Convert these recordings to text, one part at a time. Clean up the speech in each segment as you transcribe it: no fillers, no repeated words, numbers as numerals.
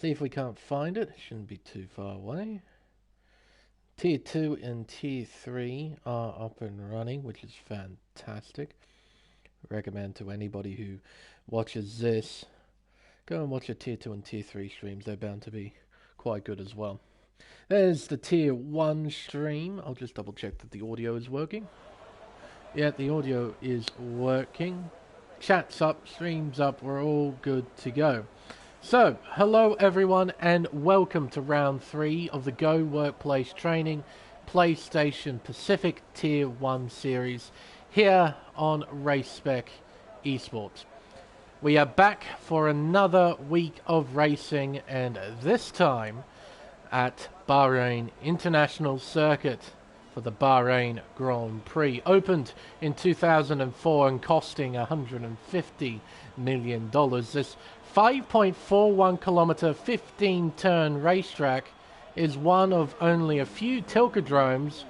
See if we can't find it. Shouldn't be too far away. Tier 2 and Tier 3 are up and running, which is fantastic. Recommend to anybody who watches this, go and watch the Tier 2 and Tier 3 streams. They're bound to be quite good as well. There's the Tier 1 stream. I'll just double check that the audio is working. Yeah, the audio is working. Chat's up, stream's up, we're all good to go. So, hello everyone and welcome to round 3 of the Go Workplace Training PlayStation Pacific Tier 1 series here on Race Spec Esports. We are back for another week of racing, and this time at Bahrain International Circuit for the Bahrain Grand Prix. Opened in 2004 and costing $150 million. This 5.41 kilometer 15 turn racetrack is one of only a few Tilkedromes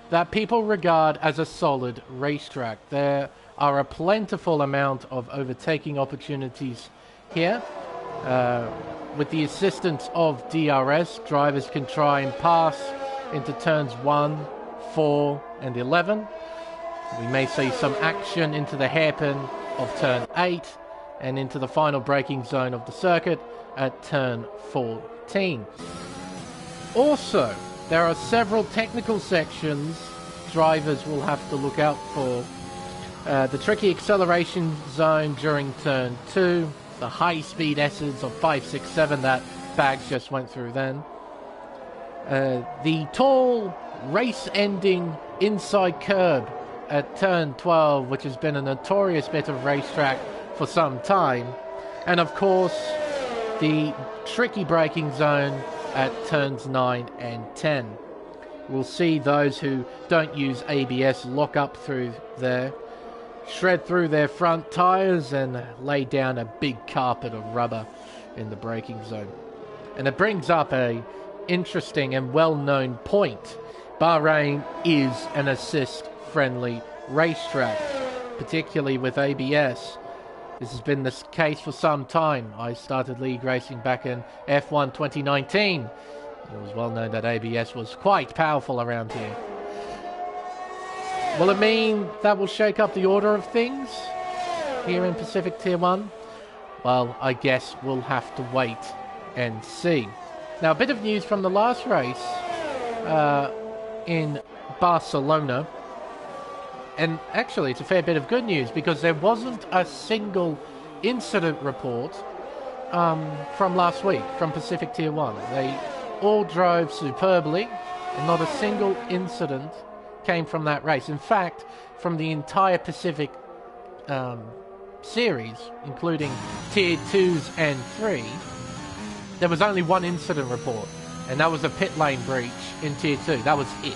that people regard as a solid racetrack. There are a plentiful amount of overtaking opportunities here. With the assistance of DRS, drivers can try and pass into turns 1, 4 and 11. We may see some action into the hairpin of turn 8 and into the final braking zone of the circuit at turn 14. Also, there are several technical sections drivers will have to look out for. The tricky acceleration zone during turn 2, the high-speed S's of 5, 6, 7 that Bags just went through then. The tall, race-ending inside curb at turn 12, which has been a notorious bit of racetrack for some time. And of course, the tricky braking zone at turns 9 and 10. We'll see those who don't use ABS lock up through there, shred through their front tyres and lay down a big carpet of rubber in the braking zone. And it brings up a interesting and well-known point. Bahrain is an assist-friendly racetrack, particularly with ABS. This has been the case for some time. I started league racing back in F1 2019. It was well known that ABS was quite powerful around here. Will it mean that will shake up the order of things here in Pacific Tier 1? Well, I guess we'll have to wait and see. Now, a bit of news from the last race in Barcelona. And actually, it's a fair bit of good news because there wasn't a single incident report from last week from Pacific Tier 1. They all drove superbly and not a single incident came from that race. In fact, from the entire Pacific series, including Tier 2s and 3, there was only one incident report, and that was a pit lane breach in Tier 2. That was it.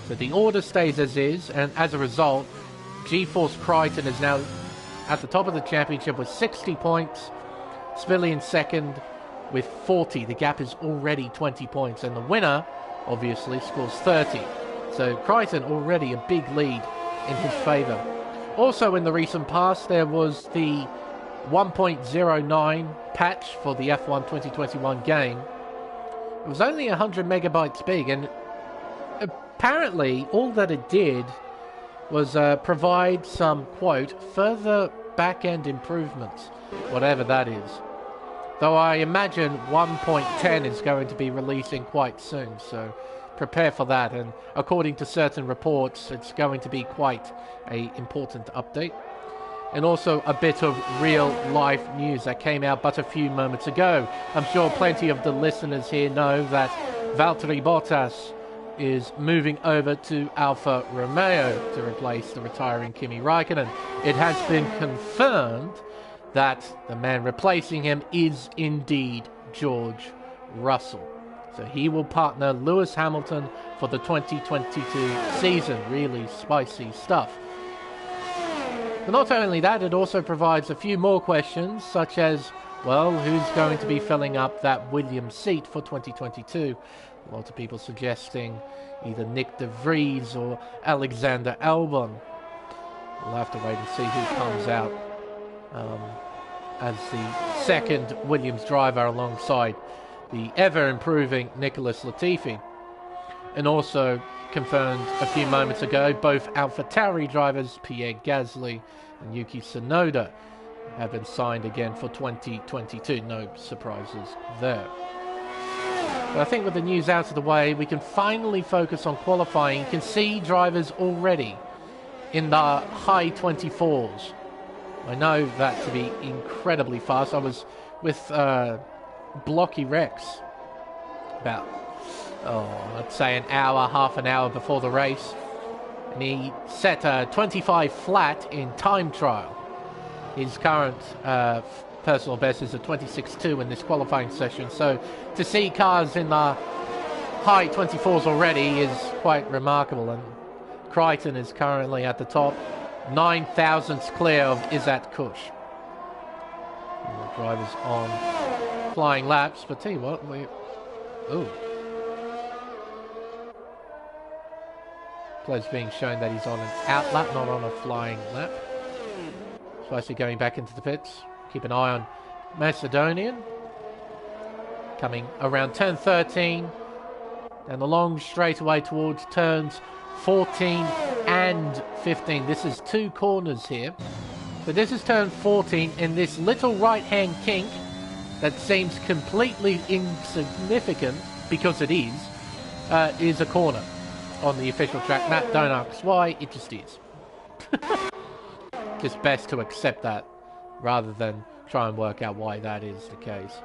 So the order stays as is, and as a result, G-Force Crichton is now at the top of the championship with 60 points, Spilly in second with 40. The gap is already 20 points, and the winner, obviously, scores 30. So Crichton already a big lead in his favour. Also in the recent past, there was the 1.09 patch for the F1 2021 game. It was only 100 megabytes big, and apparently all that it did was provide some, quote, further back-end improvements, whatever that is. Though I imagine 1.10 is going to be releasing quite soon, so prepare for that. And according to certain reports, it's going to be quite an important update. And also a bit of real-life news that came out but a few moments ago. I'm sure plenty of the listeners here know that Valtteri Bottas is moving over to Alfa Romeo to replace the retiring Kimi Raikkonen. It has been confirmed that the man replacing him is indeed George Russell. So he will partner Lewis Hamilton for the 2022 season. Really spicy stuff. But not only that, it also provides a few more questions, such as, well, who's going to be filling up that Williams seat for 2022? A lot of people suggesting either Nick de Vries or Alexander Albon. We'll have to wait and see who comes out as the second Williams driver alongside the ever-improving Nicholas Latifi. And also confirmed a few moments ago, both AlphaTauri drivers Pierre Gasly and Yuki Tsunoda have been signed again for 2022. No surprises there. But I think with the news out of the way, we can finally focus on qualifying. You can see drivers already in the high 24s. I know that to be incredibly fast. I was with Blocky Rex about, I'd say an hour, half an hour before the race. And he set a 25 flat in time trial. His current personal best is a 26.2 in this qualifying session. So to see cars in the high 24s already is quite remarkable. And Crichton is currently at the top, 9 thousandths clear of Izzat Kush. And the drivers on flying laps, but tell you what, Player's being shown that he's on an out lap, not on a flying lap. Supposed to be going back into the pits. Keep an eye on Macedonian. Coming around turn 13. And the long straightaway towards turns 14 and 15. This is 2 corners here. But this is turn 14 in this little right-hand kink that seems completely insignificant, because it is a corner on the official track. Matt, don't ask why, it just is. Just best to accept that rather than try and work out why that is the case.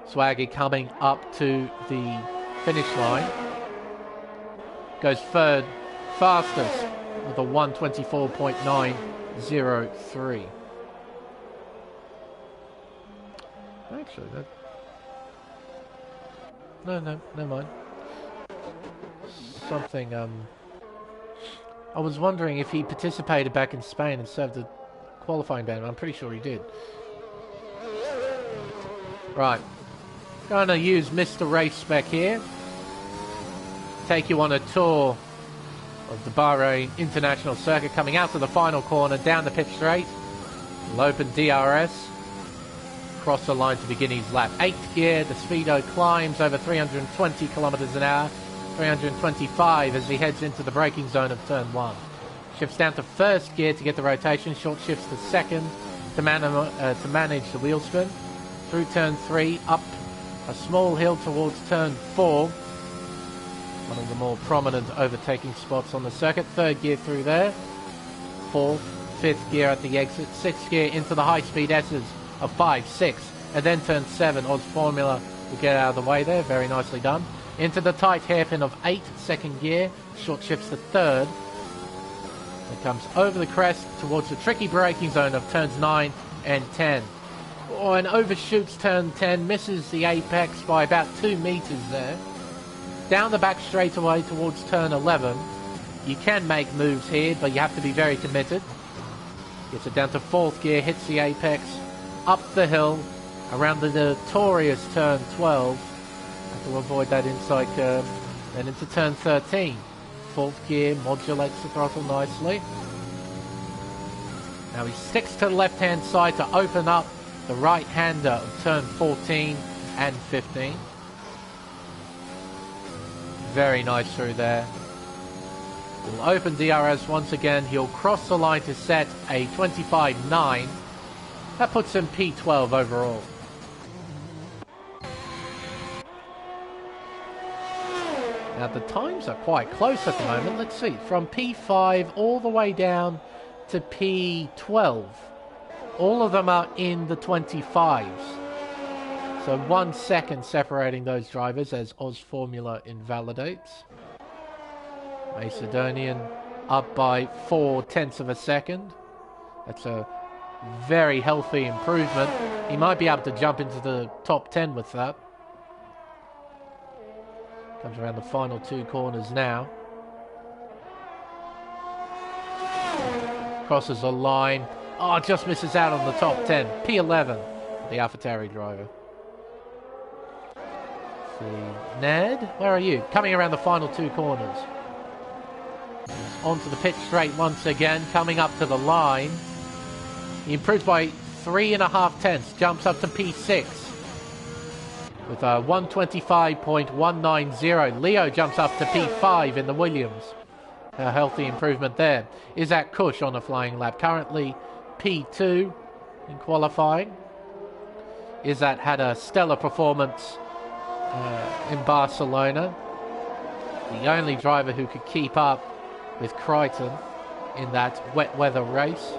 Swaggy coming up to the finish line. Goes third fastest with a 1:24.903. Actually, that... No, never mind. Something, I was wondering if he participated back in Spain and served the qualifying ban. I'm pretty sure he did. Right. Going to use Mr. Race Spec here. Take you on a tour of the Bahrain International Circuit, coming out to the final corner, down the pit straight. We'll open DRS. Cross the line to begin his lap. 8th gear, the speedo climbs over 320 kilometers an hour. 325 as he heads into the braking zone of turn 1. Shifts down to 1st gear to get the rotation. Short shifts to 2nd to manage the wheel spin. Through turn 3, up a small hill towards turn 4. One of the more prominent overtaking spots on the circuit. 3rd gear through there. 4th, 5th gear at the exit. 6th gear into the high-speed S's of 5, 6. And then turn 7. Oz Formula will get out of the way there. Very nicely done. Into the tight hairpin of 8, 2nd gear. Short shifts to 3rd. It comes over the crest towards the tricky braking zone of turns 9 and 10. Oh, and overshoots turn 10. Misses the apex by about 2 meters there. Down the back straightaway towards turn 11. You can make moves here, but you have to be very committed. Gets it down to 4th gear. Hits the apex. Up the hill. Around the notorious turn 12. To avoid that inside curve. Then into turn 13. 4th gear, modulates the throttle nicely. Now he sticks to the left-hand side to open up the right-hander of turn 14 and 15. Very nice through there. He'll open DRS once again. He'll cross the line to set a 25.9. That puts him P12 overall. Now the times are quite close at the moment. Let's see, from P5 all the way down to P12. All of them are in the 25s. So 1 second separating those drivers as Oz Formula invalidates. Macedonian up by 4/10 of a second. That's a very healthy improvement. He might be able to jump into the top 10 with that. Comes around the final 2 corners now. Crosses a line. Oh, just misses out on the top 10. P11, the AlphaTauri driver. See, Ned, where are you? Coming around the final 2 corners. Onto the pit straight once again, coming up to the line. He improved by 3.5 tenths, jumps up to P6 with a 125.190. Leo jumps up to P5 in the Williams. A healthy improvement there. Isaac Kush on a flying lap, currently P2 in qualifying. Isaac had a stellar performance in Barcelona. The only driver who could keep up with Crichton in that wet weather race.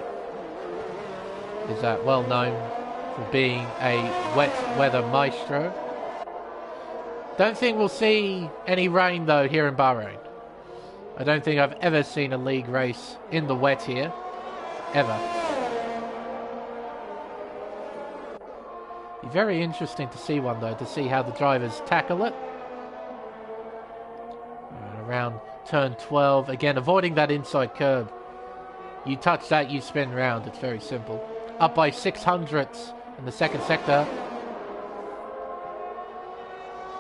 Isaac well known for being a wet weather maestro. Don't think we'll see any rain though here in Bahrain. I don't think I've ever seen a league race in the wet here. Ever. Be very interesting to see one though, to see how the drivers tackle it. Around turn 12, again avoiding that inside curb. You touch that, you spin round. It's very simple. Up by 600ths in the second sector.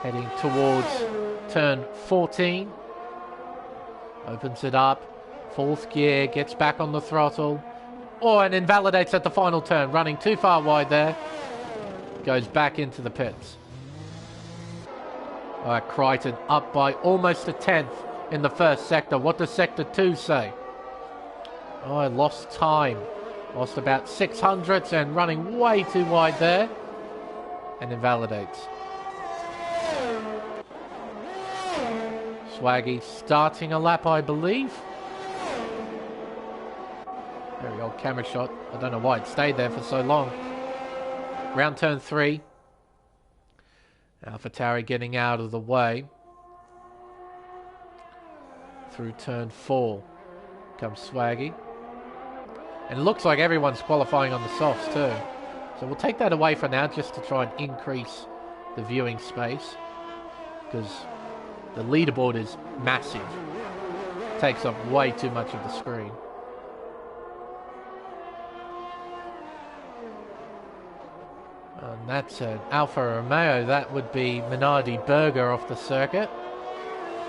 Heading towards turn 14. Opens it up. Fourth gear, gets back on the throttle. Oh, and invalidates at the final turn. Running too far wide there. Goes back into the pits. Alright, Crichton up by almost a tenth in the first sector. What does sector 2 say? Oh, I lost time. Lost about 600ths and running way too wide there. And invalidates. Swaggy starting a lap, I believe. Very old camera shot. I don't know why it stayed there for so long. Round turn 3. AlphaTauri getting out of the way. Through turn 4 comes Swaggy. And it looks like everyone's qualifying on the softs too. So we'll take that away for now just to try and increase the viewing space. Because the leaderboard is massive. It takes up way too much of the screen. And that's an Alfa Romeo. That would be Minardi Berger off the circuit.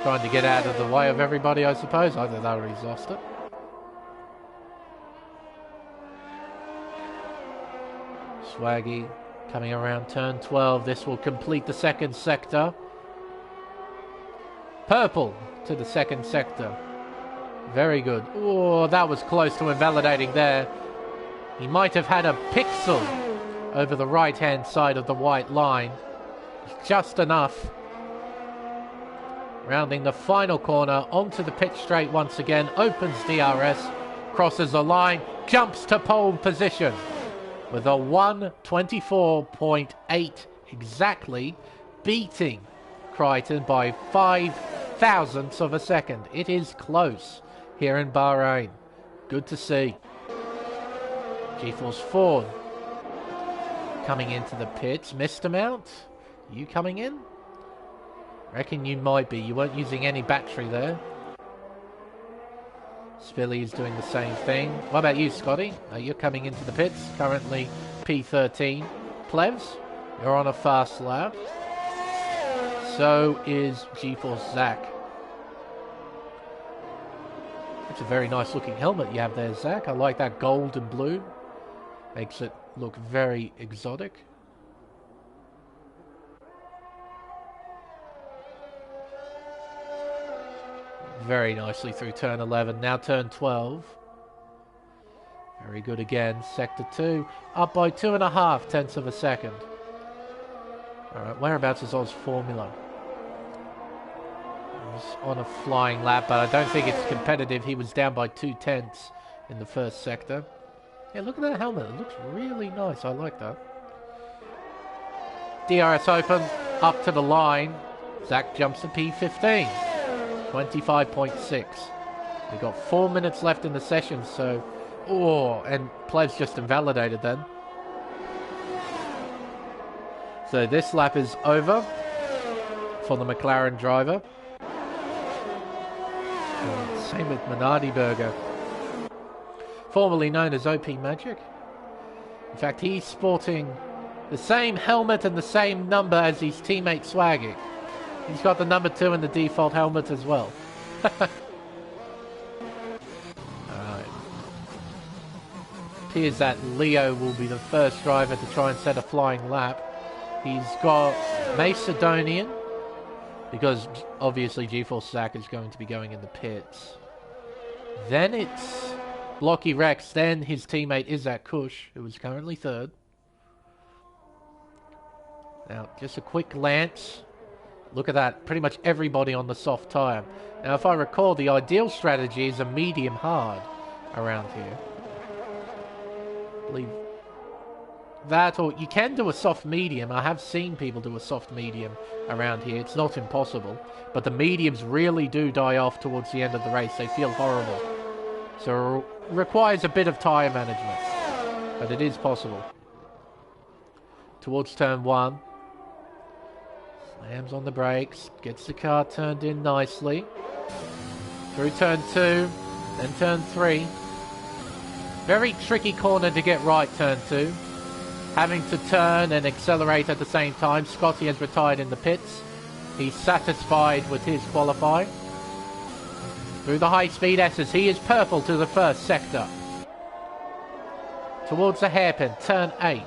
Trying to get out of the way of everybody, I suppose. Either that or he's lost it. Swaggy coming around turn 12. This will complete the second sector. Purple to the second sector. Very good. Oh, that was close to invalidating there. He might have had a pixel over the right-hand side of the white line. Just enough. Rounding the final corner onto the pit straight once again. Opens DRS. Crosses the line. Jumps to pole position. With a 1:24.8 exactly. Beating Crichton by 5 thousandths of a second. It is close here in Bahrain. Good to see. G-Force Ford coming into the pits. Missed amount. You coming in? Reckon you might be. You weren't using any battery there. Spilly is doing the same thing. What about you, Scotty? You're coming into the pits. Currently P13. Plevs, you're on a fast lap. So is G-Force Zach. It's a very nice looking helmet you have there, Zach. I like that gold and blue. Makes it look very exotic. Very nicely through turn 11. Now turn 12. Very good again. Sector 2. Up by 2.5 tenths of a second. Alright, whereabouts is Oz Formula? He was on a flying lap, but I don't think it's competitive. He was down by 2 tenths in the first sector. Yeah, look at that helmet. It looks really nice. I like that. DRS open. Up to the line. Zach jumps to P15. 25.6. We've got 4 minutes left in the session, so... Oh, and Plev's just invalidated then. So this lap is over for the McLaren driver. And same with Minardi Berger. Formerly known as OP Magic. In fact, he's sporting the same helmet and the same number as his teammate Swaggy. He's got the number 2 in the default helmet as well. Alright. appears that Leo will be the first driver to try and set a flying lap. He's got Macedonian, because obviously G-Force Zach is going to be going in the pits. Then it's Blocky Rex, then his teammate Isaac Kush, who is currently third. Now, just a quick glance. Look at that, pretty much everybody on the soft tyre. Now, if I recall, the ideal strategy is a medium hard around here. I believe that, or you can do a soft medium. I have seen people do a soft medium around here. It's not impossible, but the mediums really do die off towards the end of the race. They feel horrible. So it requires a bit of tyre management, but it is possible. Towards turn 1. Slams on the brakes, gets the car turned in nicely. Through turn 2, then turn 3. Very tricky corner to get right, turn 2. Having to turn and accelerate at the same time. Scotty has retired in the pits. He's satisfied with his qualifying. Through the high-speed S's, he is purple to the first sector. Towards the hairpin, turn 8.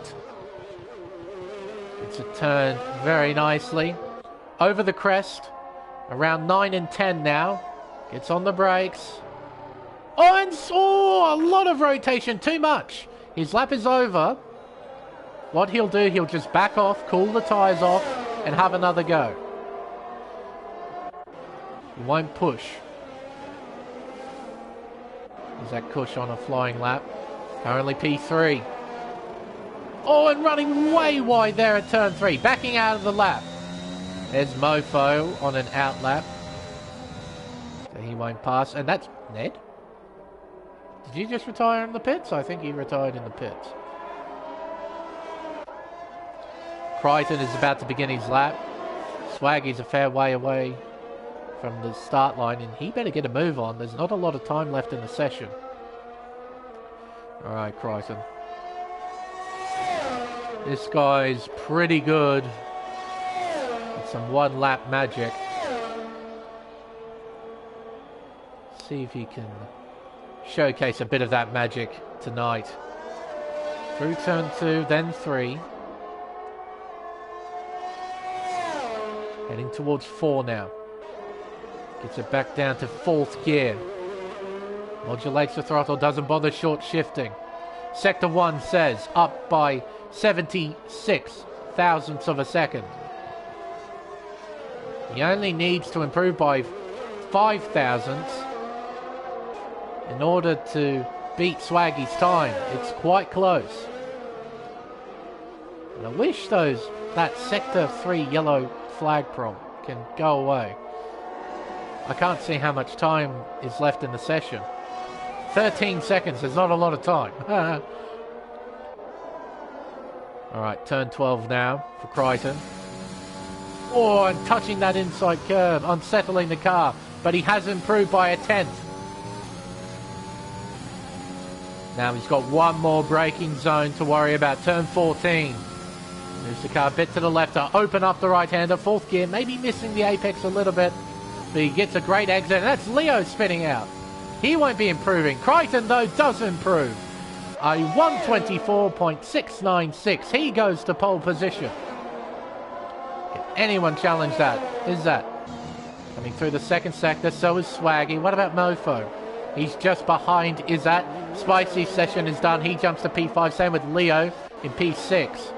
It's a turn very nicely. Over the crest, around 9 and 10 now. Gets on the brakes. Oh, and a lot of rotation, too much. His lap is over. What he'll do, he'll just back off, cool the tyres off, and have another go. He won't push. Is that Kush on a flying lap? Currently P3. Oh, and running way wide there at turn 3. Backing out of the lap. There's Mofo on an out lap. So he won't pass. And that's Ned. Did you just retire in the pits? I think he retired in the pits. Crichton is about to begin his lap. Swaggy's a fair way away from the start line, and he better get a move on. There's not a lot of time left in the session. Alright, Crichton. This guy's pretty good. With some one-lap magic. See if he can showcase a bit of that magic tonight. Through turn 2, then 3. Heading towards 4 now. Gets it back down to 4th gear. Modulates the throttle, doesn't bother short shifting. Sector 1 says up by 76 thousandths of a second. He only needs to improve by 5 thousandths in order to beat Swaggy's time. It's quite close. And I wish that Sector 3 yellow flag prompt can go away. I can't see how much time is left in the session. 13 seconds, there's not a lot of time. Alright, turn 12 now for Crichton. Oh, and touching that inside curve, unsettling the car, but he has improved by a 10th. Now he's got one more braking zone to worry about, turn 14. Moves the car a bit to the left to open up the right-hander, 4th gear, maybe missing the apex a little bit, but he gets a great exit, and that's Leo spinning out. He won't be improving. Crichton, though, does improve. A 124.696. He goes to pole position. Can anyone challenge that? Is that? Coming through the second sector, so is Swaggy. What about Mofo? He's just behind Izzat. Spicy's session is done. He jumps to P5. Same with Leo in P6.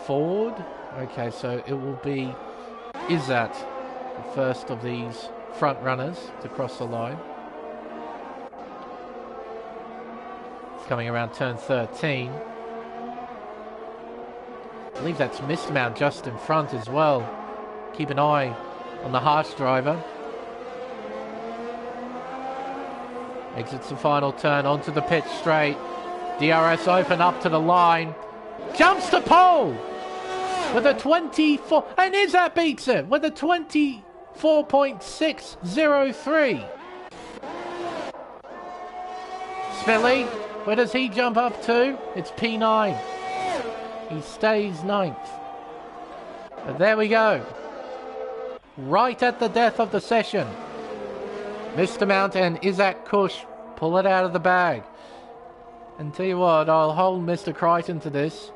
Ford. Okay, so it will be Izzat, the first of these front runners to cross the line. Coming around turn 13. I believe that's Mistmount just in front as well. Keep an eye on the harsh driver. Exits the final turn onto the pit straight. DRS open up to the line. Jumps to pole with a 24. And Izzat beats it with a 24.603. Spilly. Where does he jump up to? It's P9. He stays 9th. But there we go. Right at the death of the session. Mr. Mount and Isaac Kush pull it out of the bag. And tell you what, I'll hold Mr. Crichton to this.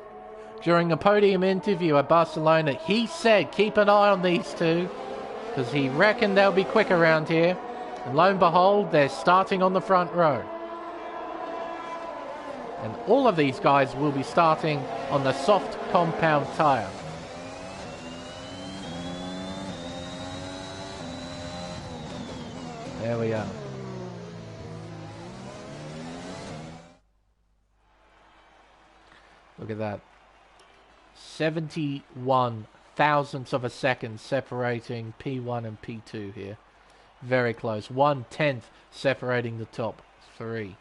During a podium interview at Barcelona, he said keep an eye on these two because he reckoned they'll be quick around here. And lo and behold, they're starting on the front row. And all of these guys will be starting on the soft compound tyre. There we are. Look at that. 71 thousandths of a second separating P1 and P2 here. Very close. 1/10 separating the top three.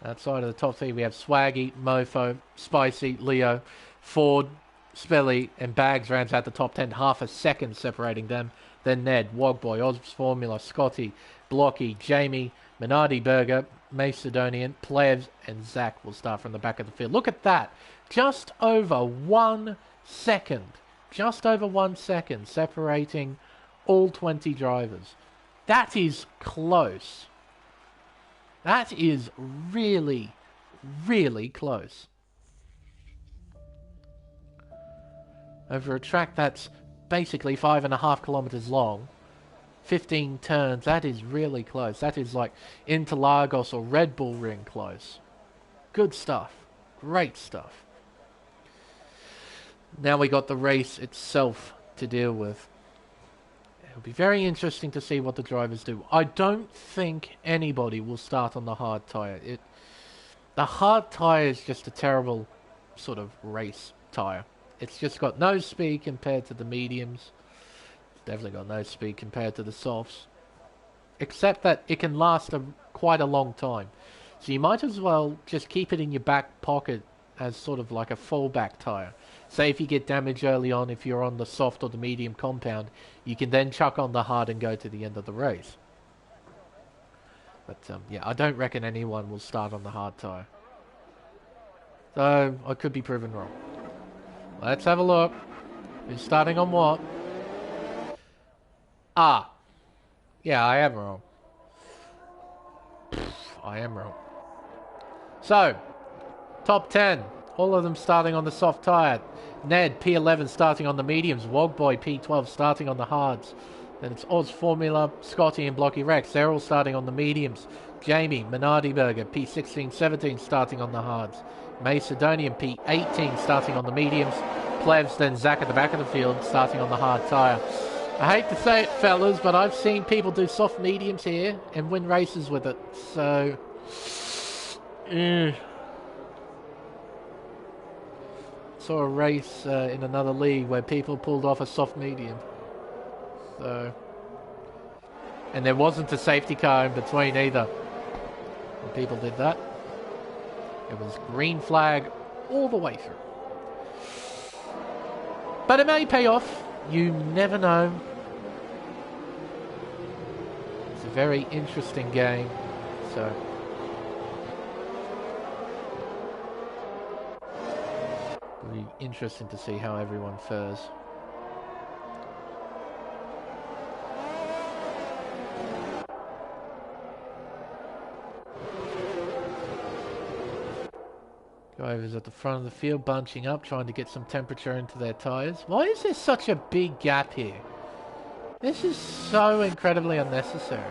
Outside of the top three, we have Swaggy, Mofo, Spicy, Leo, Ford, Spelly, and Bags rounds out the top 10. Half a second separating them. Then Ned, Wogboy, Oz Formula, Scotty, Blocky, Jamie, Minardi Burger, Macedonian, Plebs, and Zach will start from the back of the field. Look at that. Just over 1 second. Just over 1 second separating all 20 drivers. That is close. That is really, really close. Over a track that's basically 5.5 kilometers long, 15 turns, that is really close. That is like Interlagos or Red Bull Ring close. Good stuff. Great stuff. Now we got the race itself to deal with. It'll be very interesting to see what the drivers do. I don't think anybody will start on the hard tyre. The hard tyre is just a terrible sort of race tyre. It's just got no speed compared to the mediums. It's definitely got no speed compared to the softs. Except that it can last quite a long time. So you might as well just keep it in your back pocket as sort of like a fallback tyre. Say if you get damage early on, if you're on the soft or the medium compound, you can then chuck on the hard and go to the end of the race. But yeah, I don't reckon anyone will start on the hard tyre. So I could be proven wrong. Let's have a look. Who's starting on what? Ah. Yeah, I am wrong. I am wrong. So, top 10. All of them starting on the soft tyre. Ned, P11 starting on the mediums. Wogboy, P12 starting on the hards. Then it's Oz Formula, Scotty and Blocky Rex. They're all starting on the mediums. Jamie, Minardi Burger, P16, 17 starting on the hards. Macedonian, P18 starting on the mediums. Plebs, then Zach at the back of the field starting on the hard tyre. I hate to say it, fellas, but I've seen people do soft mediums here and win races with it. So, saw a race in another league where people pulled off a soft medium. So, and there wasn't a safety car in between either when people did that. It was green flag all the way through. But it may pay off. You never know. It's a very interesting game. So, it'll be interesting to see how everyone fares. Drivers at the front of the field bunching up, trying to get some temperature into their tyres. Why is there such a big gap here? This is so incredibly unnecessary.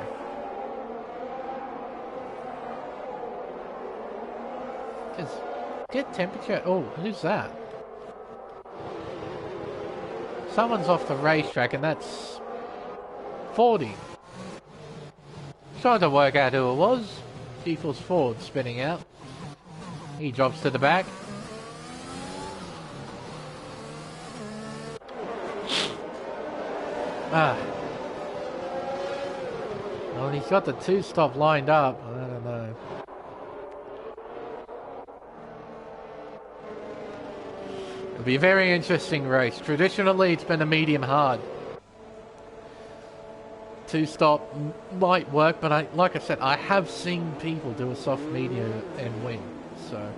Just get temperature. Oh, who's that? Someone's off the racetrack, and that's 40. Trying to work out who it was. G-Force Ford spinning out. He drops to the back. Well, he's got the two-stop lined up. I don't know. It'll be a very interesting race. Traditionally, it's been a medium hard. Two-stop might work, but like I said, I have seen people do a soft medium and win. So,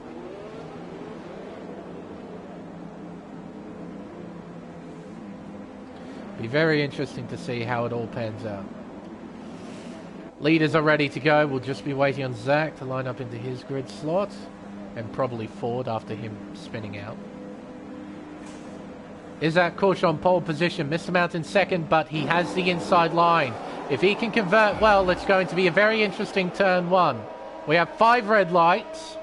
be very interesting to see how it all pans out. Leaders are ready to go. We'll just be waiting on Zach to line up into his grid slot. And probably Ford after him spinning out. Isaac Kush on pole position. Missed him out in second, but he has the inside line. If he can convert well, it's going to be a very interesting turn one. We have 5 red lights.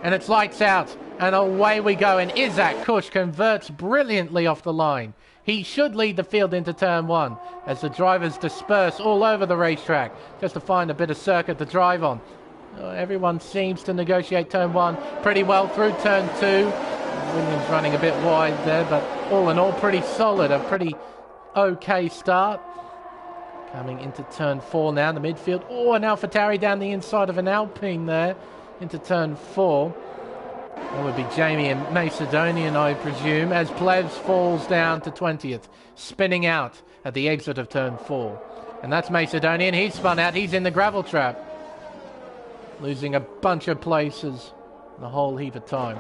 And it's lights out. And away we go. And Isaac Kush converts brilliantly off the line. He should lead the field into turn one as the drivers disperse all over the racetrack just to find a bit of circuit to drive on. Everyone seems to negotiate turn one pretty well through turn two. Williams running a bit wide there, but all in all pretty solid, a pretty okay start. Coming into turn four now, the midfield. Oh, and AlphaTauri down the inside of an Alpine there into turn four. That would be Jamie and Macedonian, I presume, as Plevs falls down to 20th, spinning out at the exit of turn four. And that's Macedonian. He's spun out. He's in the gravel trap. Losing a bunch of places in a whole heap of time.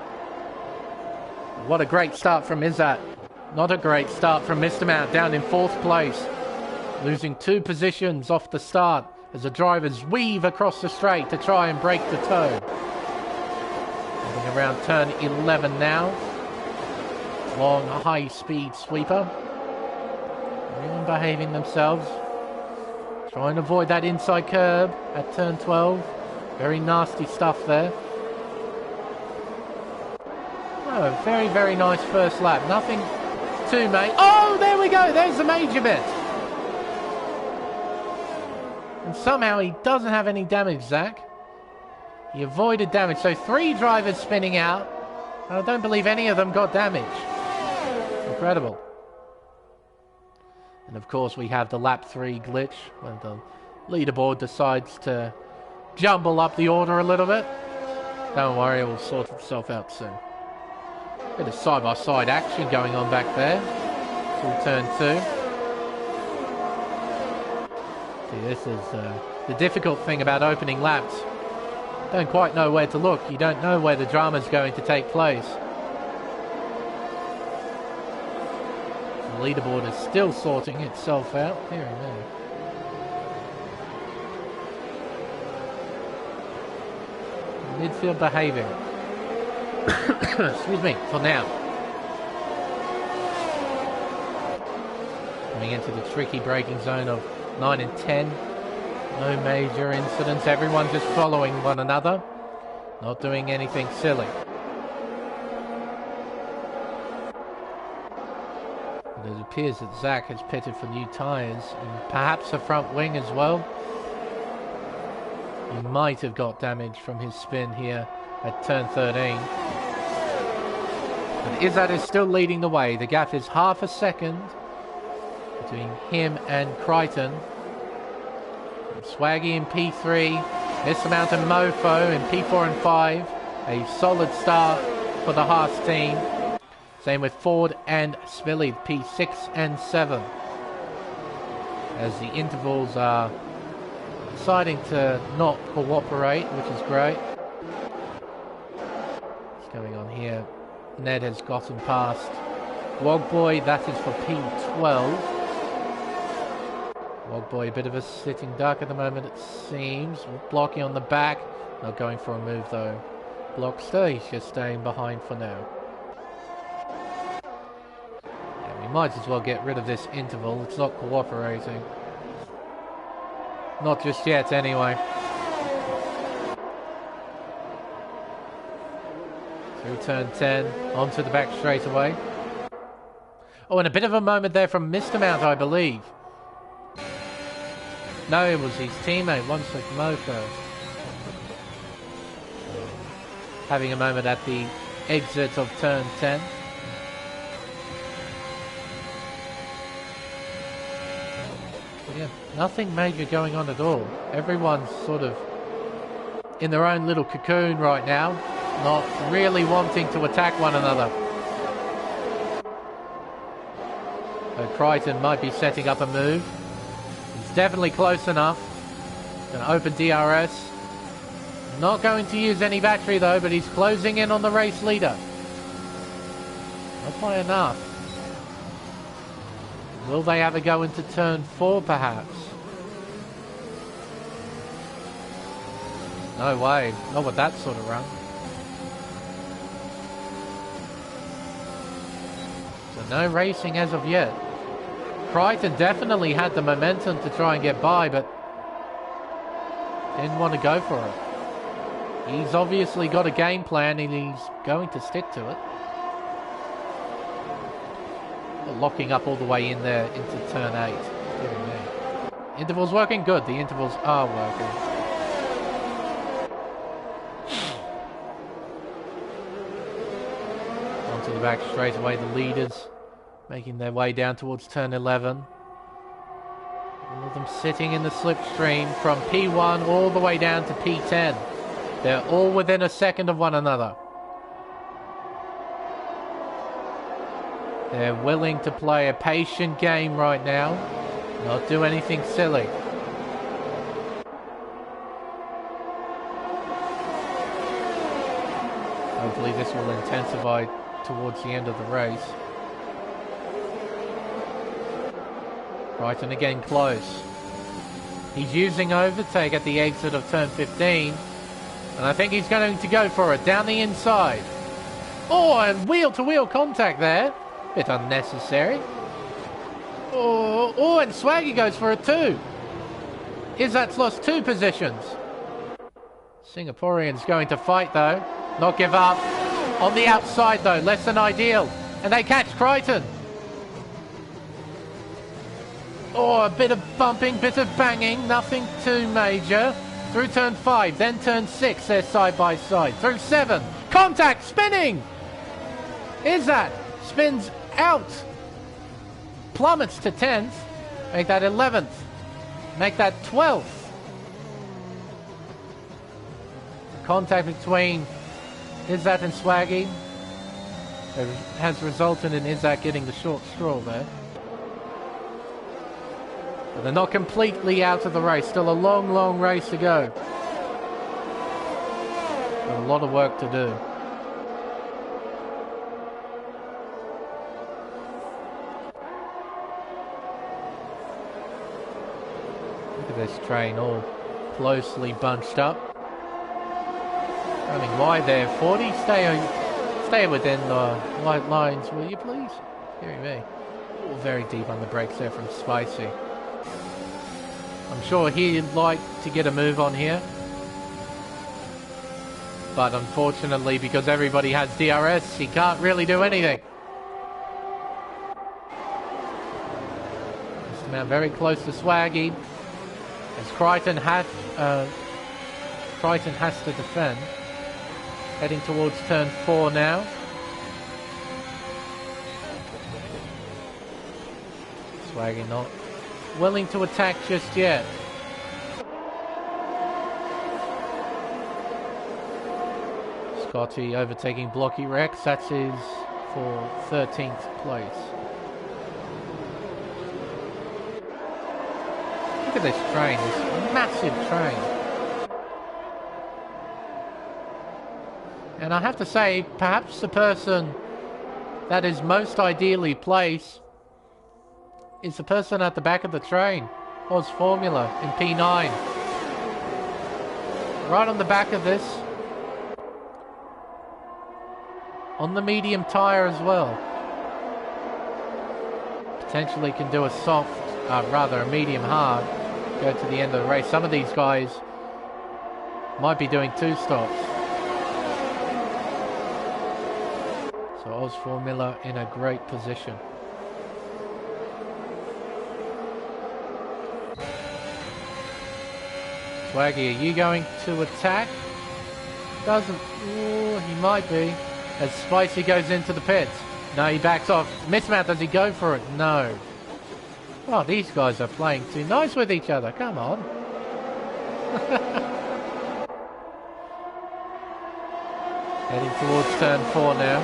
What a great start from Izzat. Not a great start from Mr. Mount, down in 4th place. Losing 2 positions off the start as the drivers weave across the straight to try and break the toe. Heading around turn 11 now. Long high-speed sweeper. Everyone behaving themselves. Trying to avoid that inside curb at turn 12. Very nasty stuff there. Oh, very, very nice first lap. Nothing too major. Oh, there we go. There's the major bit. And somehow he doesn't have any damage, Zach. He avoided damage. So 3 drivers spinning out. I don't believe any of them got damage. Incredible. And of course we have the lap 3 glitch when the leaderboard decides to jumble up the order a little bit. Don't worry, it will sort itself out soon. Bit of side-by-side action going on back there. Through turn 2. See, this is the difficult thing about opening laps. Don't quite know where to look. You don't know where the drama's going to take place. The leaderboard is still sorting itself out. Here and there. Midfield behaving. Excuse me, for now. Coming into the tricky braking zone of 9 and 10. No major incidents. Everyone just following one another. Not doing anything silly. But it appears that Zach has pitted for new tyres and perhaps a front wing as well. He might have got damage from his spin here at turn 13. But Izzat is still leading the way. The gap is half a second between him and Crichton. Swaggy in P3, Mr. Mountain Mofo in P4 and 5. A solid start for the Haas team. Same with Ford and Spilly, P6 and 7. As the intervals are deciding to not cooperate, which is great. What's going on here? Ned has gotten past Wogboy, that is for P12. Wogboy, a bit of a sitting duck at the moment, it seems. Blocky on the back, not going for a move though. Blockster, he's just staying behind for now. Yeah, we might as well get rid of this interval, it's not cooperating. Not just yet, anyway. Through turn 10, onto the back straight away. Oh, and a bit of a moment there from Mr. Mount, I believe. No, it was his teammate, One Slick Mofo. Having a moment at the exit of turn 10. Yeah, nothing major going on at all. Everyone's sort of in their own little cocoon right now, not really wanting to attack one another. So Crichton might be setting up a move. He's definitely close enough. Going to open DRS. Not going to use any battery though, but he's closing in on the race leader. Not by enough. Will they ever go into turn 4 perhaps? No way. Not with that sort of run. So no racing as of yet. Crichton definitely had the momentum to try and get by, but didn't want to go for it. He's obviously got a game plan and he's going to stick to it. Locking up all the way in there into turn 8. Intervals working? Good. The intervals are working. Onto the back straight away, the leaders making their way down towards turn 11. All of them sitting in the slipstream from P1 all the way down to P10. They're all within a second of one another. They're willing to play a patient game right now, not do anything silly. Hopefully this will intensify towards the end of the race. Crichton again close. He's using overtake at the exit of turn 15. And I think he's going to go for it down the inside. Oh, and wheel-to-wheel contact there. Bit unnecessary. Oh, and Swaggy goes for it too. Izzat's lost 2 positions. Singaporean's going to fight though. Not give up. On the outside though, less than ideal. And they catch Crichton. Oh, a bit of bumping, bit of banging. Nothing too major. Through turn 5, then turn 6, they're side by side. Through 7, contact, spinning! Izzat spins out. Plummets to 10th. Make that 11th. Make that 12th. Contact between Izzat and Swaggy has resulted in Izzat getting the short straw there. But they're not completely out of the race. Still a long, long race to go. Got a lot of work to do. Look at this train all closely bunched up. Running wide there. 40. Stay within the white lines, will you please? Hearing me. Oh, very deep on the brakes there from Spicy. I'm sure he'd like to get a move on here. But unfortunately, because everybody has DRS, he can't really do anything. Just now very close to Swaggy. As Crichton has to defend. Heading towards turn 4 now. Swaggy not willing to attack just yet. Scotty overtaking Blocky Rex. That's his for 13th place. Look at this train, this massive train. And I have to say, perhaps the person that is most ideally placed is the person at the back of the train. Oz Formula in P9. Right on the back of this. On the medium tyre as well. Potentially can do a soft, rather a medium hard. Go to the end of the race. Some of these guys might be doing 2 stops. So Oz Formula in a great position. Swaggy, are you going to attack? Doesn't. Ooh, he might be. As Spicy goes into the pits. No, he backs off. Mismount, does he go for it? No. Oh, these guys are playing too nice with each other. Come on. Heading towards turn 4 now.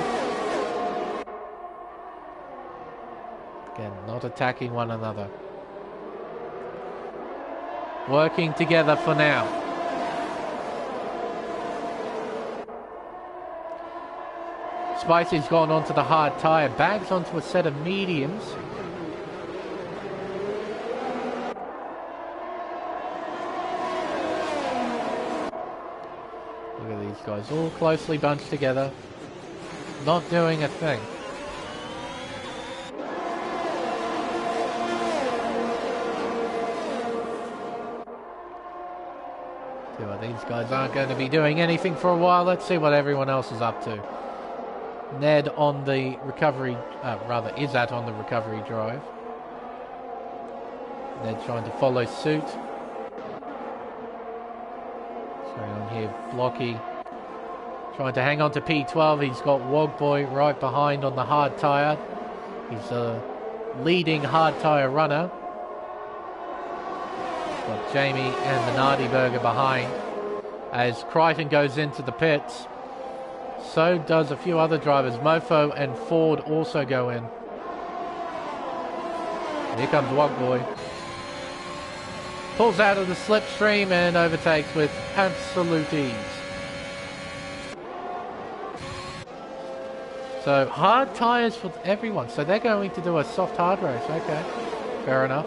Again, not attacking one another. Working together for now. Spicy's gone onto the hard tyre. Bags onto a set of mediums. guys all closely bunched together, not doing a thing. See what these guys aren't going to be doing anything for a while. Let's see what everyone else is up to. Ned on the recovery, is on the recovery drive. Ned trying to follow suit. Going on here, Blocky trying to hang on to P12. He's got Wogboy right behind on the hard tyre. He's a leading hard tyre runner. Got Jamie and the Nardi Burger behind. As Crichton goes into the pits, so does a few other drivers. Mofo and Ford also go in. Here comes Wogboy. Pulls out of the slipstream and overtakes with absolute ease. So hard tyres for everyone. So they're going to do a soft hard race. Okay, fair enough.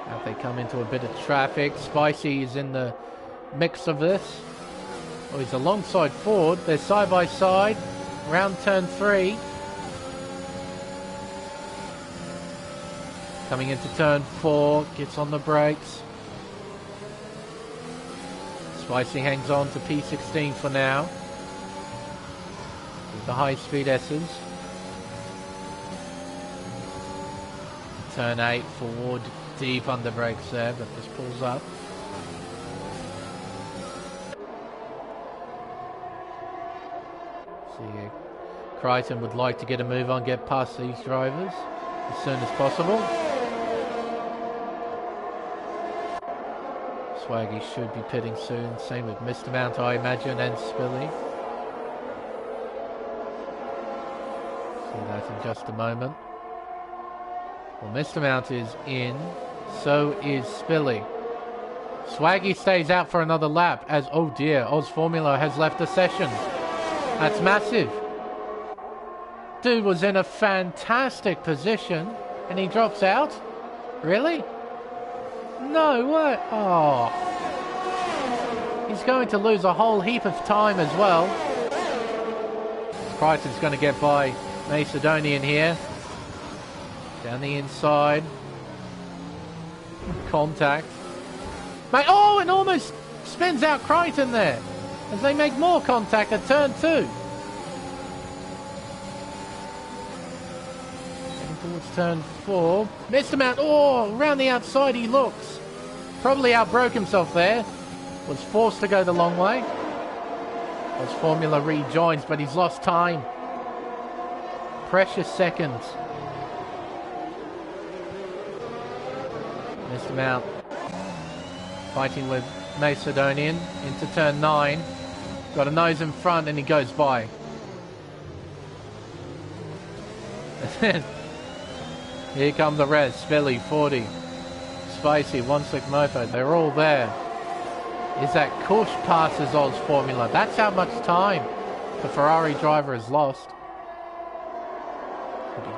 Now they come into a bit of traffic. Spicy is in the mix of this. Oh, he's alongside Ford. They're side by side. Round turn 3. Coming into turn 4, gets on the brakes. Spicy hangs on to P16 for now. With the high-speed S's. Turn 8, Ford deep under brakes there, but just pulls up. See, Crichton would like to get a move on, get past these drivers as soon as possible. Swaggy should be pitting soon. Same with Mr. Mount, I imagine, and Spilly. See that in just a moment. Well, Mr. Mount is in. So is Spilly. Swaggy stays out for another lap as, oh dear, Oz Formula has left the session. That's massive. Dude was in a fantastic position and he drops out? Really? No way. Oh. He's going to lose a whole heap of time as well. Crichton's going to get by Macedonian here. Down the inside. Contact. Mate, oh, and almost spins out Crichton there. As they make more contact at turn 2. Heading towards turn 4. Mr. Mount, oh, around the outside he looks. Probably outbroke himself there. Was forced to go the long way. As Formula rejoins, but he's lost time. Precious seconds. Mr. Mount fighting with Macedonian into turn 9. Got a nose in front and he goes by. Here come the rest. Spilly, 40. Spicy, One Slick Mofo. They're all there. Is that Kush passes Oz Formula? That's how much time the Ferrari driver has lost. He'll be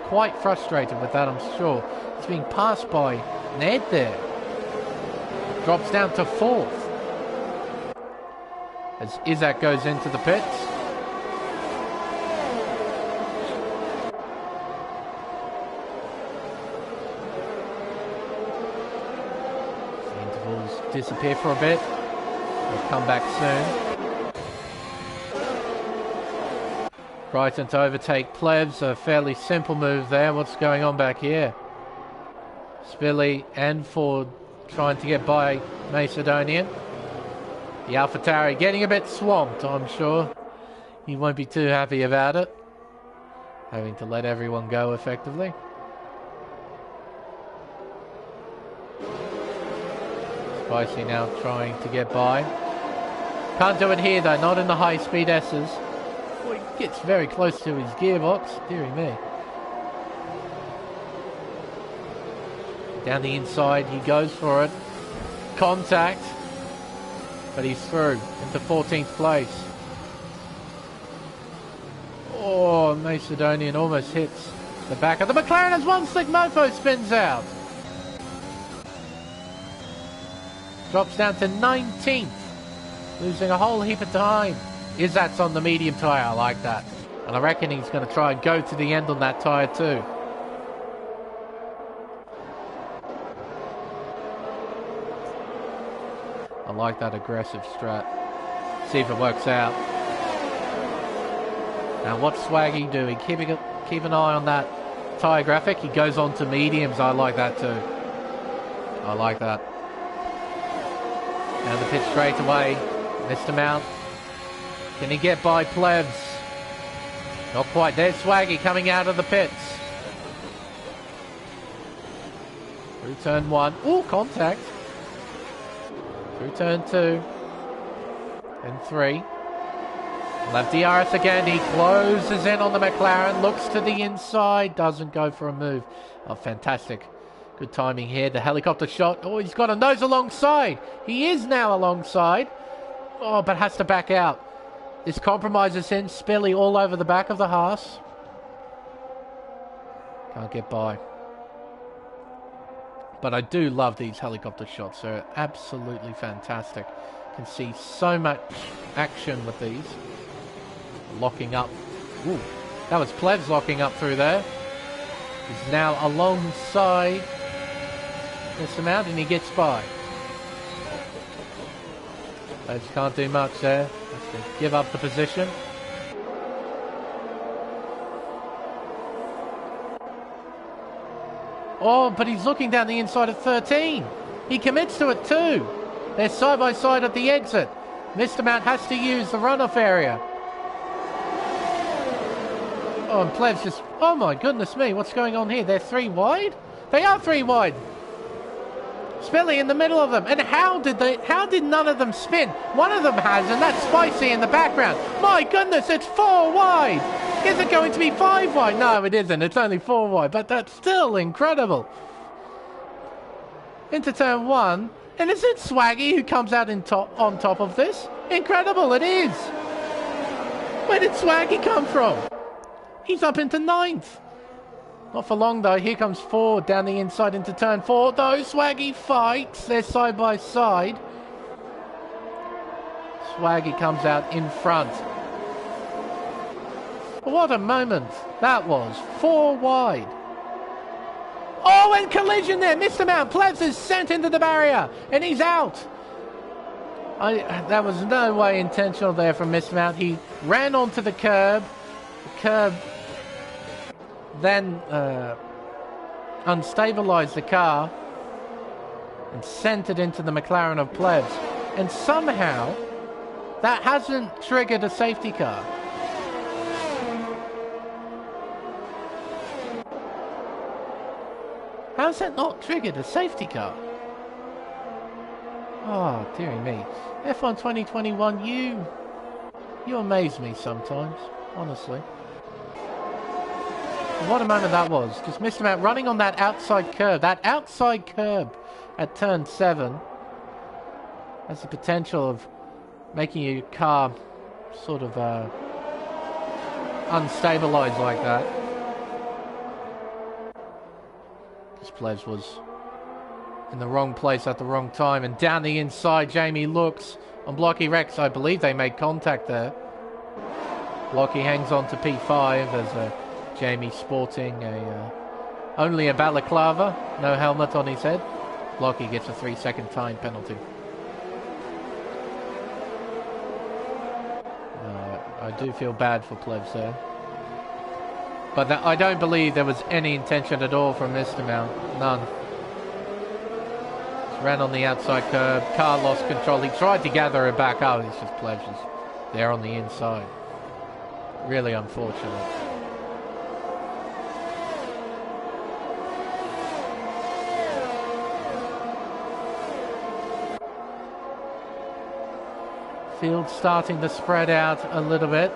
quite frustrated with that, I'm sure. He's being passed by Ned there. Drops down to 4th. As Isaac goes into the pits. The intervals disappear for a bit. They'll come back soon. Crichton to overtake Plebs. A fairly simple move there. What's going on back here? Spilly and Ford trying to get by Macedonian. The AlphaTauri getting a bit swamped, I'm sure. He won't be too happy about it. Having to let everyone go effectively. Spicy now trying to get by. Can't do it here though, not in the high-speed S's. Oh, he gets very close to his gearbox, dearie me. Down the inside, he goes for it. Contact. But he's through into 14th place. Oh, Macedonian almost hits the back of the McLaren as One Slick Mofo spins out. Drops down to 19th. Losing a whole heap of time. Izzat's on the medium tyre. I like that. And I reckon he's going to try and go to the end on that tyre too. I like that aggressive strat. See if it works out. Now what's Swaggy doing? Keep an eye on that tyre graphic. He goes on to mediums. I like that too. I like that. Now the pit straight away. Missed him out. Can he get by Plebs? Not quite. There's Swaggy coming out of the pits. Through turn 1. Ooh, contact. Through turn 2. And 3. We'll have DRS again. He closes in on the McLaren. Looks to the inside. Doesn't go for a move. Oh, fantastic. Good timing here. The helicopter shot. Oh, he's got a nose alongside. He is now alongside. Oh, but has to back out. This compromises him. Spilly all over the back of the Haas. Can't get by. But I do love these helicopter shots. They're absolutely fantastic. Can see so much action with these. Locking up. Ooh, that was Plebs locking up through there. He's now alongside this amount and he gets by. Plebs can't do much there. Has to give up the position. Oh, but he's looking down the inside of 13. He commits to it too. They're side by side at the exit. Mr. Mount has to use the runoff area. Oh, and Plebs just... Oh my goodness me, what's going on here? They're 3 wide? They are 3 wide. Spilly in the middle of them. And how did none of them spin? One of them has, and that's Spicy in the background. My goodness, it's 4 wide. Is it going to be 5 wide? No, it isn't. It's only 4 wide, but that's still incredible. Into turn 1. And is it Swaggy who comes out on top of this? Incredible, it is. Where did Swaggy come from? He's up into 9th. Not for long though. Here comes 4 down the inside into turn 4. Though Swaggy fights. They're side by side. Swaggy comes out in front. What a moment that was. 4 wide. Oh, and collision there. Missed him out. Plebs is sent into the barrier. And he's out. That was no way intentional there from Mr. Mount. He ran onto the curb. The curb then unstabilized the car and sent it into the McLaren of Plebs. And somehow that hasn't triggered a safety car. How's that not triggered a safety car? Oh, dearie me. F1 2021, you amaze me sometimes, honestly. What a moment that was. Just missed him out running on that outside curb. That outside curb at turn 7 has the potential of making your car sort of unstabilized like that. This Plebs was in the wrong place at the wrong time. And down the inside, Jamie looks on Blocky Rex. I believe they made contact there. Blocky hangs on to P5 as Jamie sporting only a balaclava, no helmet on his head. Blocky gets a 3-second time penalty. I do feel bad for Plebs there. But I don't believe there was any intention at all from Mr. Mount. None. Just ran on the outside curb. Car lost control. He tried to gather it back up. It's just Plebs there on the inside. Really unfortunate. Field starting to spread out a little bit.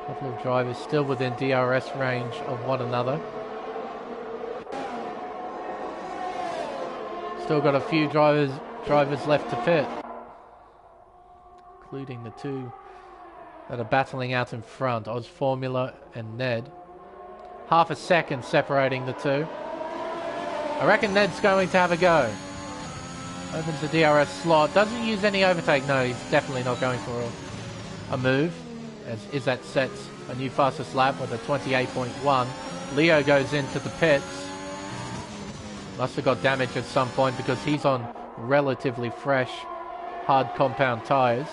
Couple of drivers still within DRS range of one another. Still got a few drivers left to pit, including the 2 that are battling out in front, Oz Formula and Ned. Half a second separating the 2. I reckon Ned's going to have a go. Opens the DRS slot. Doesn't use any overtake. No, he's definitely not going for a move. As Izzat sets a new fastest lap with a 28.1. Leo goes into the pits. Must have got damage at some point because he's on relatively fresh, hard compound tyres.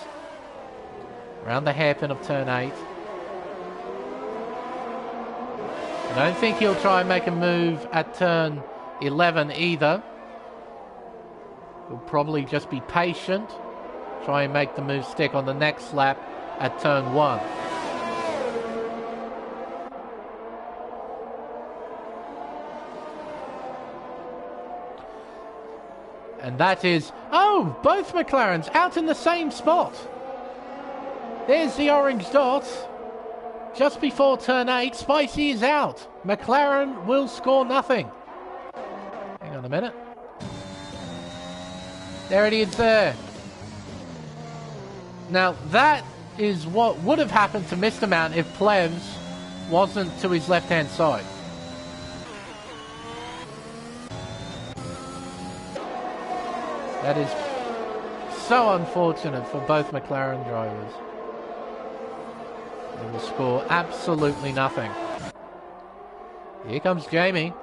Around the hairpin of turn 8. I don't think he'll try and make a move at turn 11 either. He'll probably just be patient. Try and make the move stick on the next lap at turn 1. And that is... Oh! Both McLarens out in the same spot. There's the orange dot. Just before turn 8, Spicy is out. McLaren will score nothing. Hang on a minute. There it is there. Now, that is what would have happened to Mr. Mount if Plevs wasn't to his left-hand side. That is so unfortunate for both McLaren drivers. They will score absolutely nothing. Here comes Jamie.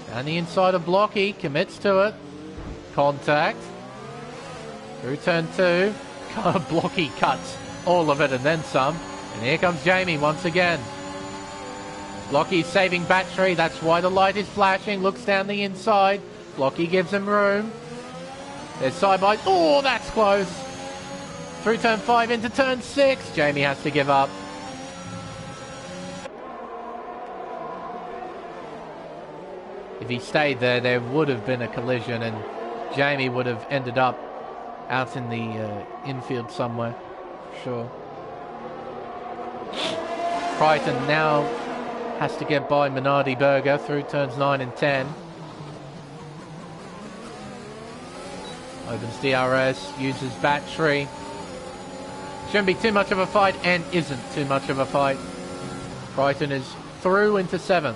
Down the inside of Blocky, commits to it. Contact. Through turn 2. Blocky cuts all of it and then some. And here comes Jamie once again. Blocky saving battery, that's why the light is flashing. Looks down the inside. Blocky gives him room. There's side by... Oh, that's close. Through turn 5 into turn 6. Jamie has to give up. If he stayed there, there would have been a collision and Jamie would have ended up out in the infield somewhere. Sure. Crichton now has to get by Minardi Berger through turns 9 and 10. Opens DRS, uses battery. Shouldn't be too much of a fight and isn't too much of a fight. Crichton is through into 7th.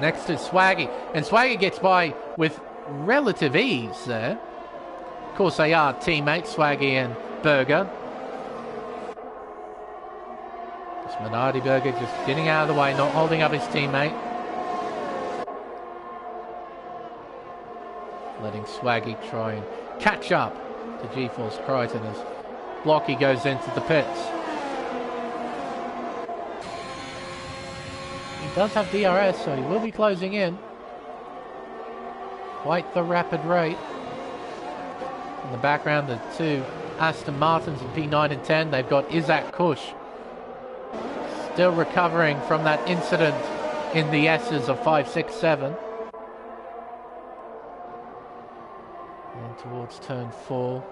Next is Swaggy. And Swaggy gets by with relative ease there. Of course they are teammates, Swaggy and Berger. It's Minardi Berger just getting out of the way, not holding up his teammate. Letting Swaggy try and catch up to G-Force Crichton as Blocky goes into the pits. He does have DRS, so he will be closing in. Quite the rapid rate. In the background, the two Aston Martins in P9 and 10. They've got Isaac Kush. Still recovering from that incident in the S's of 5, 6, 7. And towards turn 4.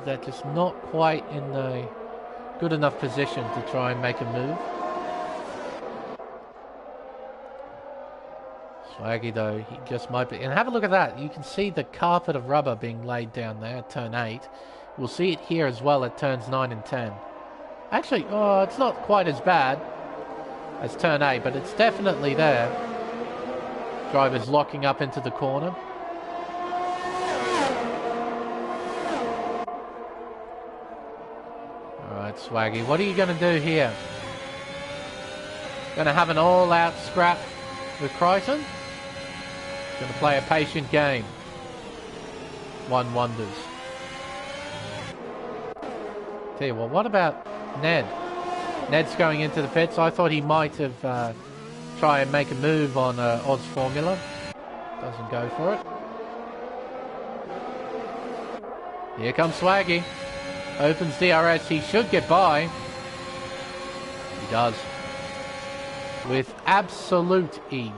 They're just not quite in a good enough position to try and make a move. Swaggy though, he just might be. And have a look at that. You can see the carpet of rubber being laid down there at turn 8. We'll see it here as well at turns 9 and 10. Actually, oh, it's not quite as bad as turn 8, but it's definitely there. Driver's locking up into the corner. Alright, Swaggy, what are you going to do here? Going to have an all-out scrap with Crichton? Going to play a patient game. One wonders. Tell you what about Ned? Ned's going into the pits. I thought he might have tried and make a move on Oz Formula. Doesn't go for it. Here comes Swaggy. Opens DRS. He should get by. He does. With absolute ease.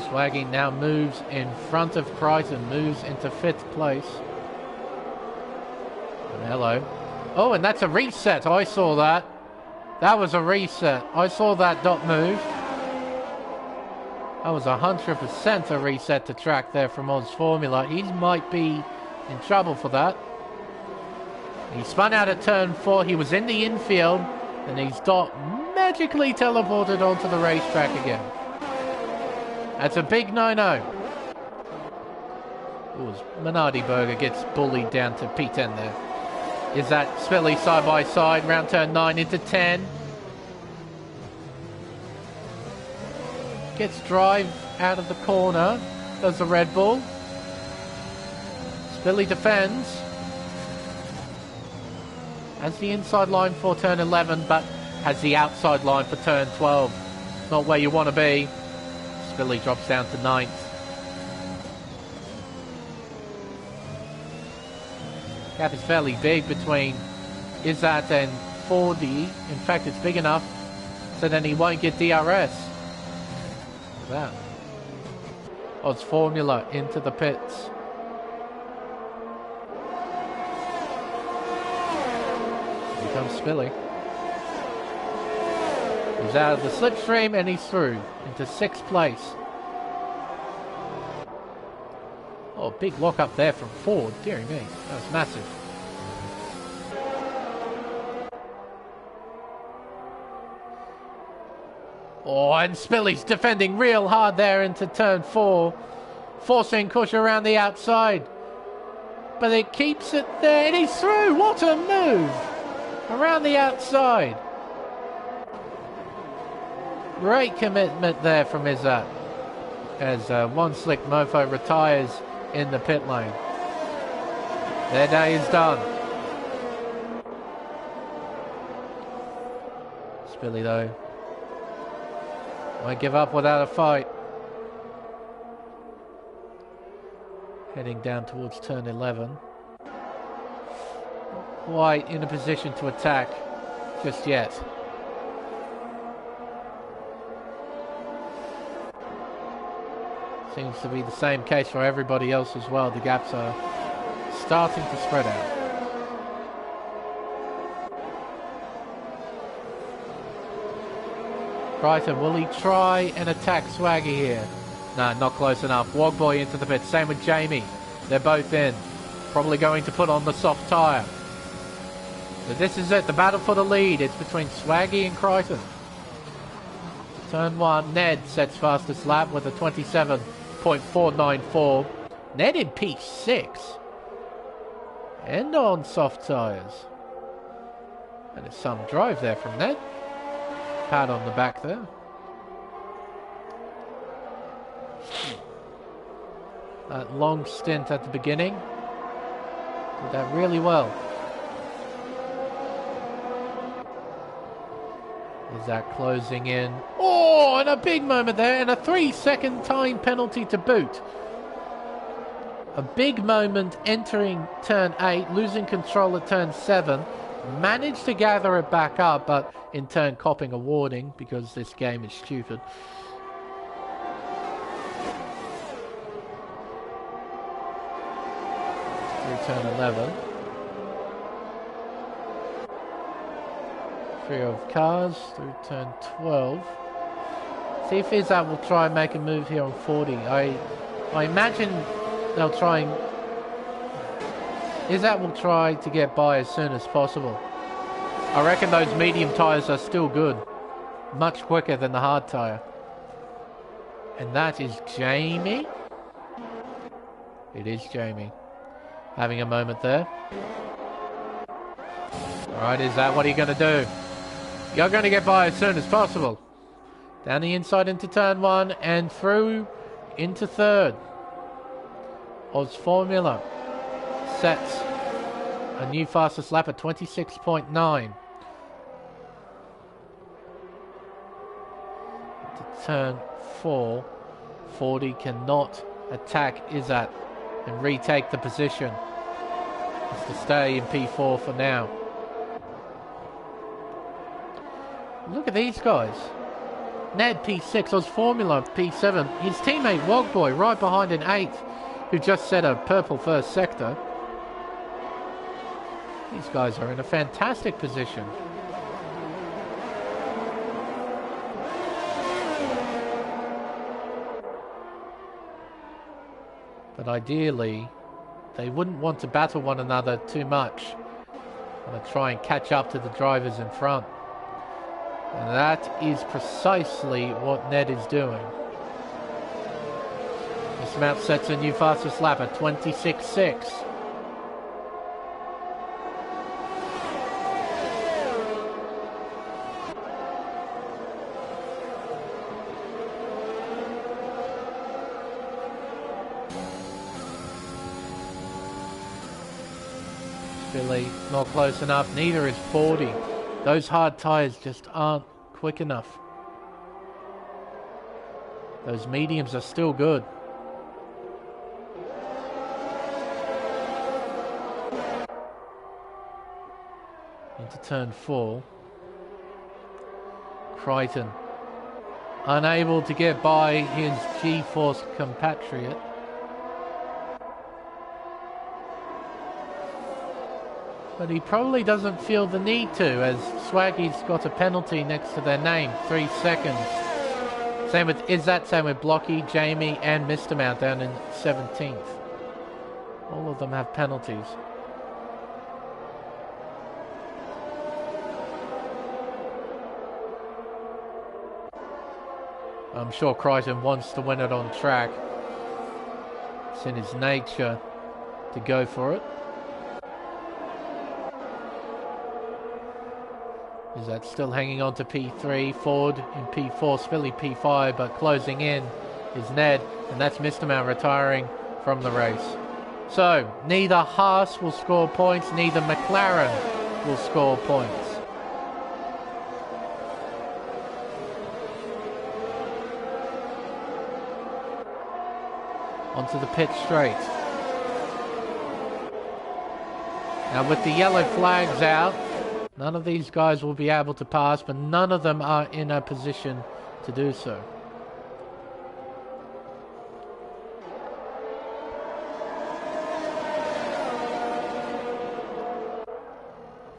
Swaggy now moves in front of Crichton. Moves into 5th place. And hello. Oh, and that's a reset. I saw that. That was a reset. I saw that dot move. That was 100% a reset to track there from Oz Formula. He might be in trouble for that. He spun out at turn 4. He was in the infield, and he's got magically teleported onto the racetrack again. That's a big no-no. Minardi Berger gets bullied down to P10 there. Is that Spilly side by side, round turn 9 into 10. Gets drive out of the corner, does the Red Bull. Spilly defends. Has the inside line for turn 11, but has the outside line for turn 12. Not where you want to be. Spilly drops down to 9th. Gap is fairly big between Izzat and 40. In fact, it's big enough so then he won't get DRS. Look at that. Oz Formula into the pits. Here comes Spilly. He's out of the slipstream and he's through into 6th place. Oh, big lock up there from Ford. Deary me, that was massive. Oh, and Spilly's defending real hard there into turn 4. Forcing Kush around the outside. But it keeps it there and he's through. What a move. Around the outside. Great commitment there from Izzat. As One Slick Mofo retires in the pit lane. Their day is done. Spilly though won't give up without a fight. Heading down towards turn 11. Quite in a position to attack just yet. Seems to be the same case for everybody else as well. The gaps are starting to spread out. Crichton, will he try and attack Swaggy here? No, not close enough. Wogboy into the pit. Same with Jamie. They're both in. Probably going to put on the soft tyre. So this is it. The battle for the lead. It's between Swaggy and Crichton. Turn 1. Ned sets fastest lap with a 27.494. Ned in P6. And on soft tyres. And it's some drive there from Ned. Pat on the back there. That long stint at the beginning. Did that really well. Is that closing in? Oh, and a big moment there, and a 3-second time penalty to boot. A big moment entering turn 8, losing control at turn 7. Managed to gather it back up, but in turn copping a warning because this game is stupid. Through turn 11. Three of cars through turn 12. See if Izzat will try and make a move here on 40. I imagine they'll try and... Izzat will try to get by as soon as possible. I reckon those medium tyres are still good. Much quicker than the hard tyre. And that is Jamie. It is Jamie. Having a moment there. Alright, Izzat, what are you going to do? You're going to get by as soon as possible. Down the inside into turn 1 and through into 3rd. Oz Formula sets a new fastest lap at 26.9. To turn 4, 40 cannot attack Izzat and retake the position. Has to stay in P4 for now. Look at these guys. Ned P6, Oz Formula P7. His teammate Wogboy right behind in 8th, who just set a purple first sector. These guys are in a fantastic position. But ideally, they wouldn't want to battle one another too much Going to try and catch up to the drivers in front. And that is precisely what Ned is doing. This map sets a new fastest lap at 26.6. Billy, not close enough. Neither is 40. Those hard tyres just aren't quick enough. Those mediums are still good. Into turn 4. Crichton unable to get by his G-Force compatriot. But he probably doesn't feel the need to, as Swaggy's got a penalty next to their name, 3 seconds. Same with Izzat, same with Blocky, Jamie, and Mr. Mount down in 17th. All of them have penalties. I'm sure Crichton wants to win it on track. It's in his nature to go for it. Is that still hanging on to P3, Ford in P4, Spilly P5, but closing in is Ned, and that's Mr. Mount retiring from the race. So, neither Haas will score points, neither McLaren will score points. Onto the pit straight. Now with the yellow flags out, none of these guys will be able to pass, but none of them are in a position to do so.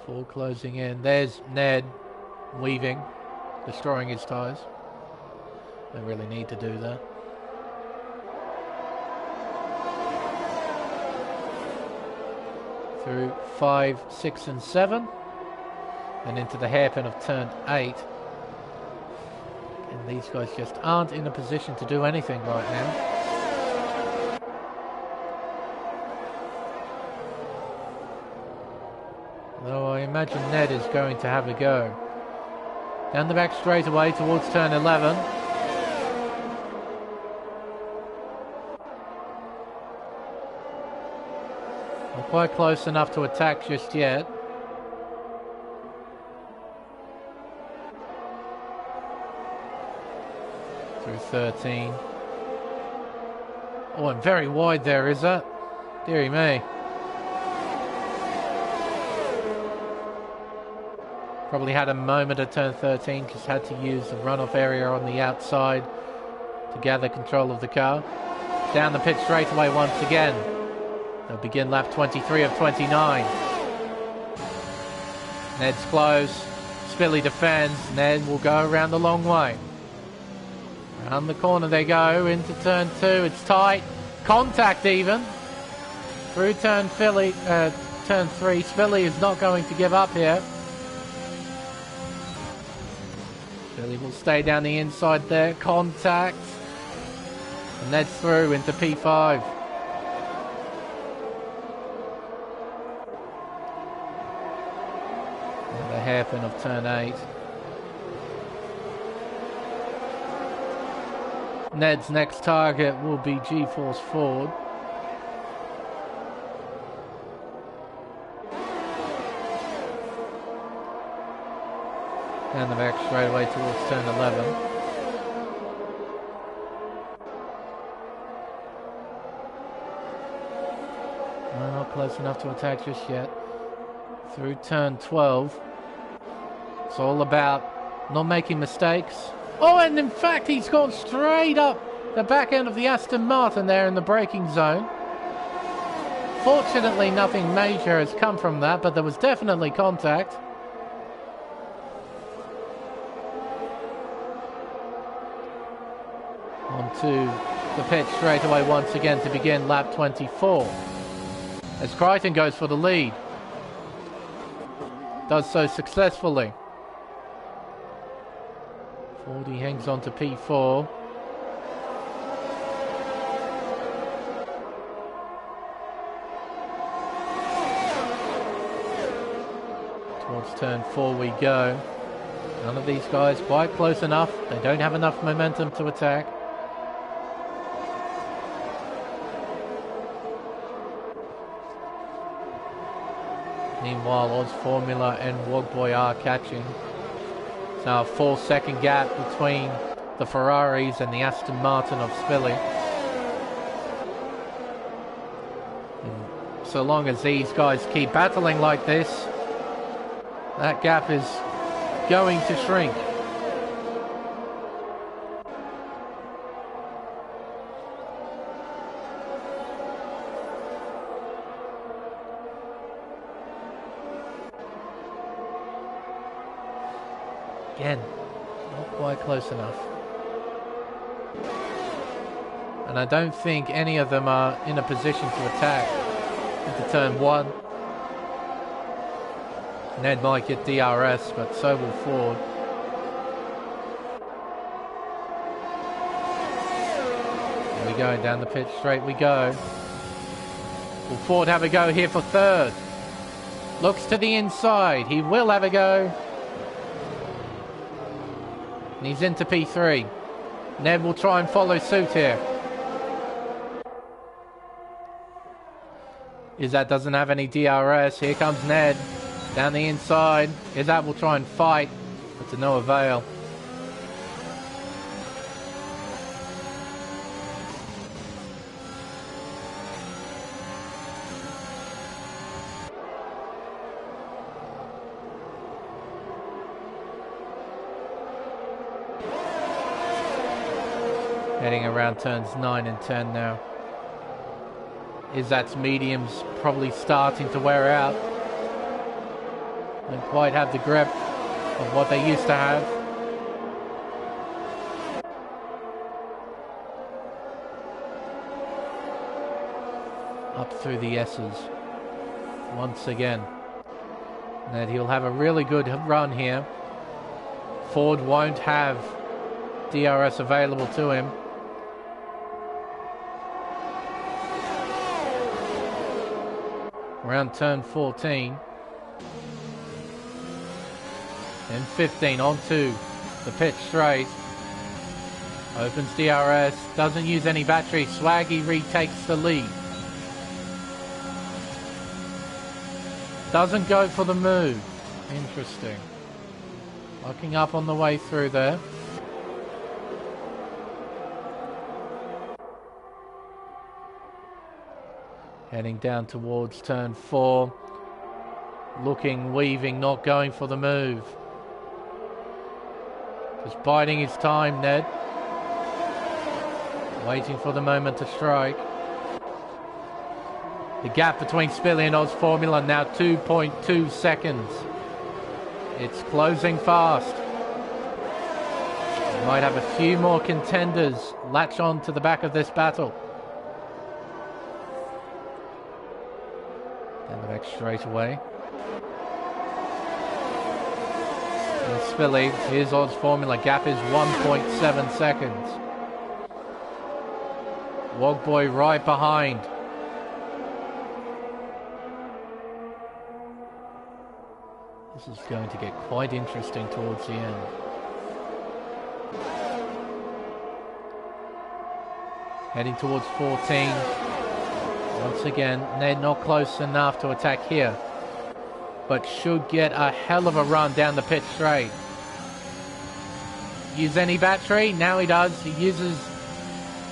Full closing in. There's Ned weaving, destroying his tyres. They really need to do that. Through 5, 6 and 7. And into the hairpin of turn 8. And these guys just aren't in a position to do anything right now. Though I imagine Ned is going to have a go. Down the back straightaway towards turn 11. Not quite close enough to attack just yet. Through 13. Oh, and very wide there, is that? Deary me. Probably had a moment at turn 13, just had to use the runoff area on the outside to gather control of the car. Down the pit straightaway once again. They'll begin lap 23 of 29. Ned's close. Spilly defends. Ned will go around the long way. Around the corner they go into turn 2. It's tight. Contact even. Through turn 3. Spilly is not going to give up here. Spilly will stay down the inside there. Contact. And Ned's through into P5. And the hairpin of turn 8. Ned's next target will be G-Force Ford. Down the back straight away towards turn 11. No, not close enough to attack just yet. Through turn 12. It's all about not making mistakes. Oh, and in fact, he's gone straight up the back end of the Aston Martin there in the braking zone. Fortunately, nothing major has come from that, but there was definitely contact. Onto the pit straight away once again to begin lap 24. As Crichton goes for the lead. Does so successfully. 40 hangs on to P4. Towards turn 4 we go. None of these guys quite close enough. They don't have enough momentum to attack. Meanwhile, Oz Formula and Wogboy are catching. It's now a 4-second gap between the Ferraris and the Aston Martin of Spilly. And so long as these guys keep battling like this, that gap is going to shrink. Again, not quite close enough. And I don't think any of them are in a position to attack into turn 1. Ned might get DRS, but so will Ford. There we go, down the pitch straight we go. Will Ford have a go here for third? Looks to the inside, he will have a go. And he's into P3. Ned will try and follow suit here. Izzat doesn't have any DRS, here comes Ned. Down the inside, Izzat will try and fight, but to no avail. Heading around turns 9 and 10 now. Izzat's medium's probably starting to wear out. Don't quite have the grip of what they used to have. Up through the S's once again. And he'll have a really good run here. Ford won't have DRS available to him. Around turn 14. And 15 onto the pitch straight. Opens DRS. Doesn't use any battery. Swaggy retakes the lead. Doesn't go for the move. Interesting. Locking up on the way through there. Heading down towards turn 4. Looking, weaving, not going for the move. Just biding his time, Ned. Waiting for the moment to strike. The gap between Spilly and Oz Formula now 2.2 seconds. It's closing fast. We might have a few more contenders latch on to the back of this battle. Down the back straight away. And Spilly, here's Oz Formula, gap is 1.7 seconds. Wogboy right behind. This is going to get quite interesting towards the end. Heading towards 14. Once again, Ned not close enough to attack here, but should get a hell of a run down the pit straight. Use any battery? Now he does. He uses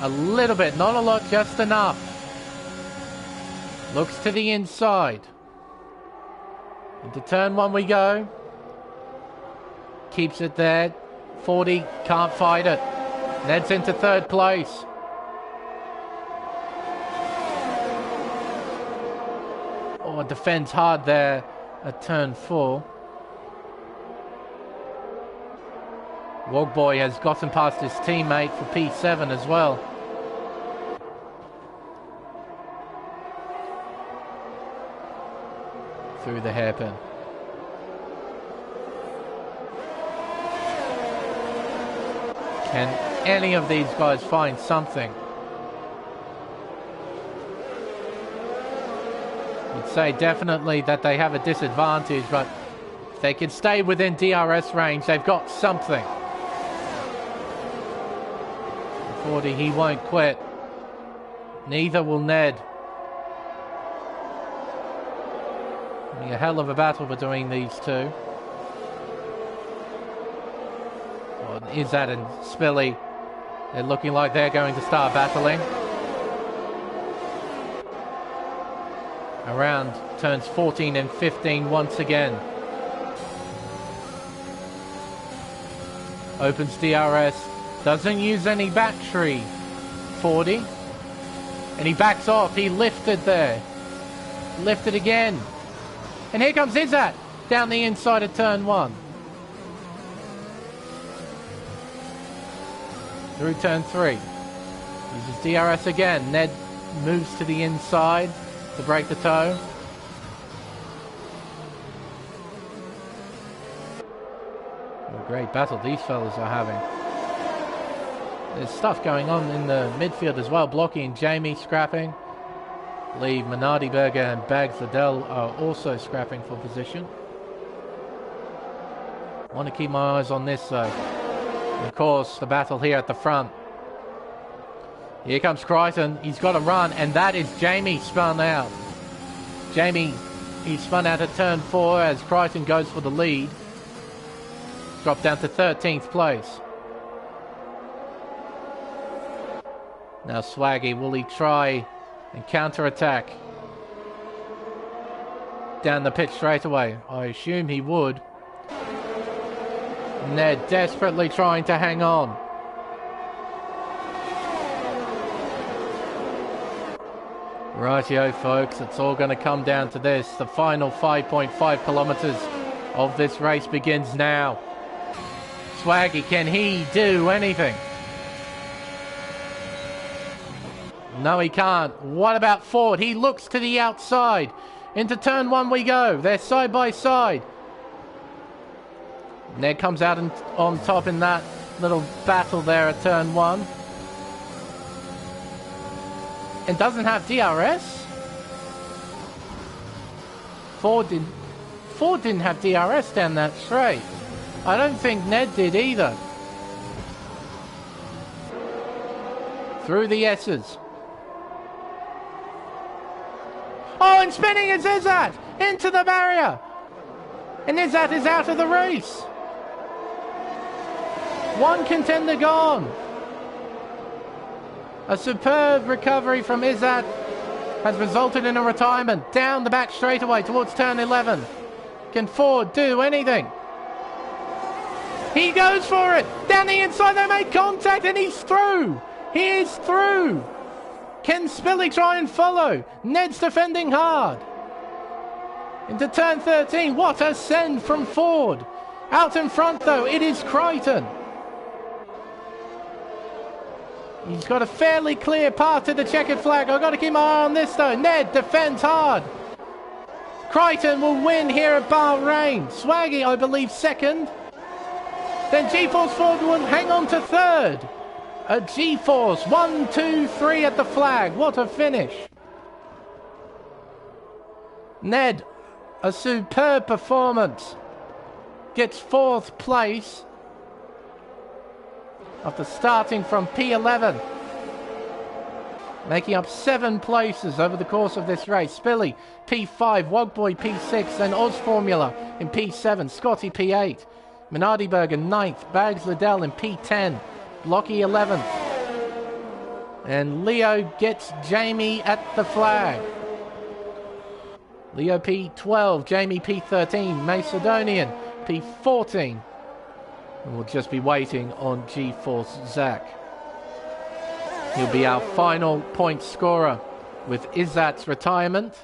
a little bit, not a lot, just enough. Looks to the inside. Into turn 1 we go. Keeps it there. 40, can't fight it. Ned's into third place. Oh, defends hard there at turn 4. Wogboy has gotten past his teammate for P7 as well. Through the hairpin. Can any of these guys find something? You'd say definitely that they have a disadvantage, but if they can stay within DRS range, they've got something. 40, he won't quit. Neither will Ned. It'll be a hell of a battle between these two. Well, Izzat and Spilly, they're looking like they're going to start battling. Around turns 14 and 15 once again. Opens DRS. Doesn't use any battery. 40. And he backs off. He lifted there. Lifted again. And here comes Izzat down the inside of turn 1. Through turn 3. Uses DRS again. Ned moves to the inside to break the toe. What a great battle these fellas are having. There's stuff going on in the midfield as well. Blocky and Jamie scrapping. I believe Minardi-Berger and Bags Liddell are also scrapping for position. Want to keep my eyes on this though. And of course, the battle here at the front. Here comes Crichton. He's got to run, and that is Jamie spun out. Jamie, he spun out at turn 4 as Crichton goes for the lead. Dropped down to 13th place. Now Swaggy, will he try and counter-attack down the pitch straight away? I assume he would. Ned desperately trying to hang on. Rightio, folks, it's all going to come down to this. The final 5.5 kilometers of this race begins now. Swaggy, can he do anything? No, he can't. What about Ford? He looks to the outside. Into turn 1 we go. They're side by side. Ned comes out on top in that little battle there at turn 1. And doesn't have DRS? Ford didn't have DRS down that straight. I don't think Ned did either. Through the S's. Oh, and spinning is Izzat into the barrier. And Izzat is out of the race. One contender gone. A superb recovery from Izzat has resulted in a retirement. Down the back straightaway towards turn 11. Can Ford do anything? He goes for it. Down the inside they make contact and he's through. He is through. Can Spilly try and follow? Ned's defending hard. Into turn 13. What a send from Ford. Out in front though, it is Crichton. He's got a fairly clear path to the checkered flag. I've got to keep my eye on this though. Ned defends hard. Crichton will win here at Bahrain. Swaggy, I believe, second. Then G-Force Ford will hang on to third. A G-Force, 1, 2, 3 at the flag. What a finish. Ned, a superb performance. Gets 4th place after starting from P11. Making up 7 places over the course of this race. Spilly, P5, Wogboy, P6, then Oz Formula in P7, Scotty, P8. Minardi-Berger, 9th, Bags Liddell in P10. Blocky 11th. And Leo gets Jamie at the flag. Leo P12, Jamie P13, Macedonian P14. And we'll just be waiting on G-Force Zach. He'll be our final point scorer. With Izzat's retirement,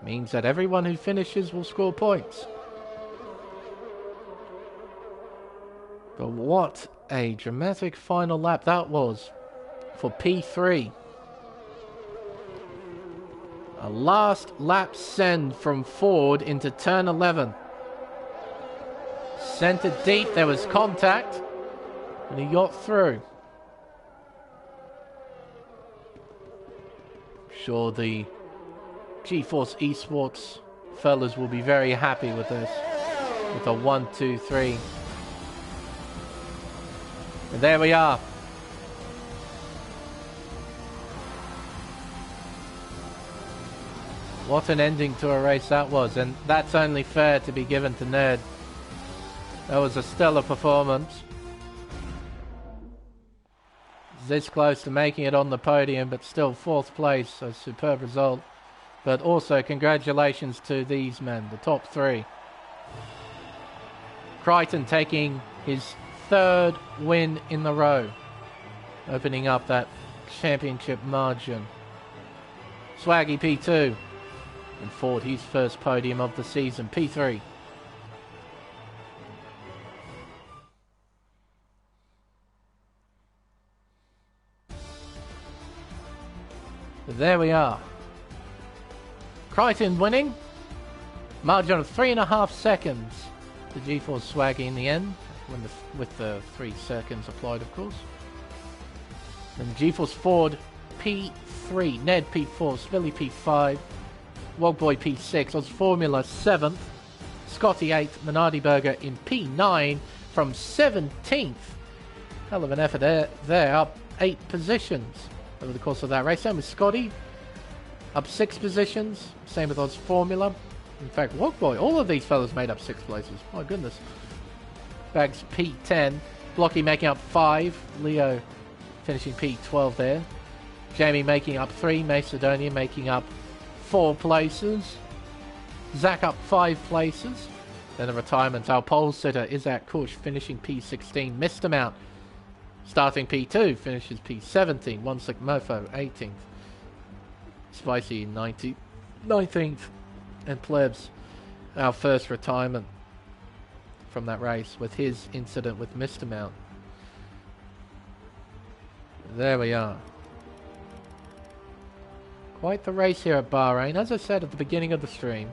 means that everyone who finishes will score points. But what a dramatic final lap that was for P3. A last lap send from Ford into turn 11. Centered deep, there was contact. And he got through. Sure, the GeForce Esports fellas will be very happy with this. With a 1, 2, 3. And there we are. What an ending to a race that was, and that's only fair to be given to Ned. That was a stellar performance. This close to making it on the podium, but still 4th place, a superb result. But also congratulations to these men, the top 3. Crichton taking his 3rd win in the row, opening up that championship margin. Swaggy P2. And Ford, his first podium of the season, P3. There we are. Crichton winning. Margin of 3.5 seconds to GeForce Swaggy in the end, with the 3 seconds applied, of course. And GeForce Ford P3, Ned P4, Spilly P5. Wogboy P6, Oz Formula 7th, Scotty 8th, Minardi Burger in P9 from 17th. Hell of an effort there, up 8 positions over the course of that race. Same with Scotty, up 6 positions. Same with Oz Formula. In fact, Wogboy, all of these fellas made up 6 places. My goodness. Bags P10, Blocky making up 5, Leo finishing P12 there. Jamie making up 3, Macedonia making up 4 places. Zach up 5 places. Then the retirement, our pole sitter Isaac Kush finishing P16. Mr. Mount starting P2, finishes P17. One Slick Mofo 18th. Spicy 19th. And Plebs, our first retirement from that race with his incident with Mr. Mount. There we are. Quite the race here at Bahrain. As I said at the beginning of the stream,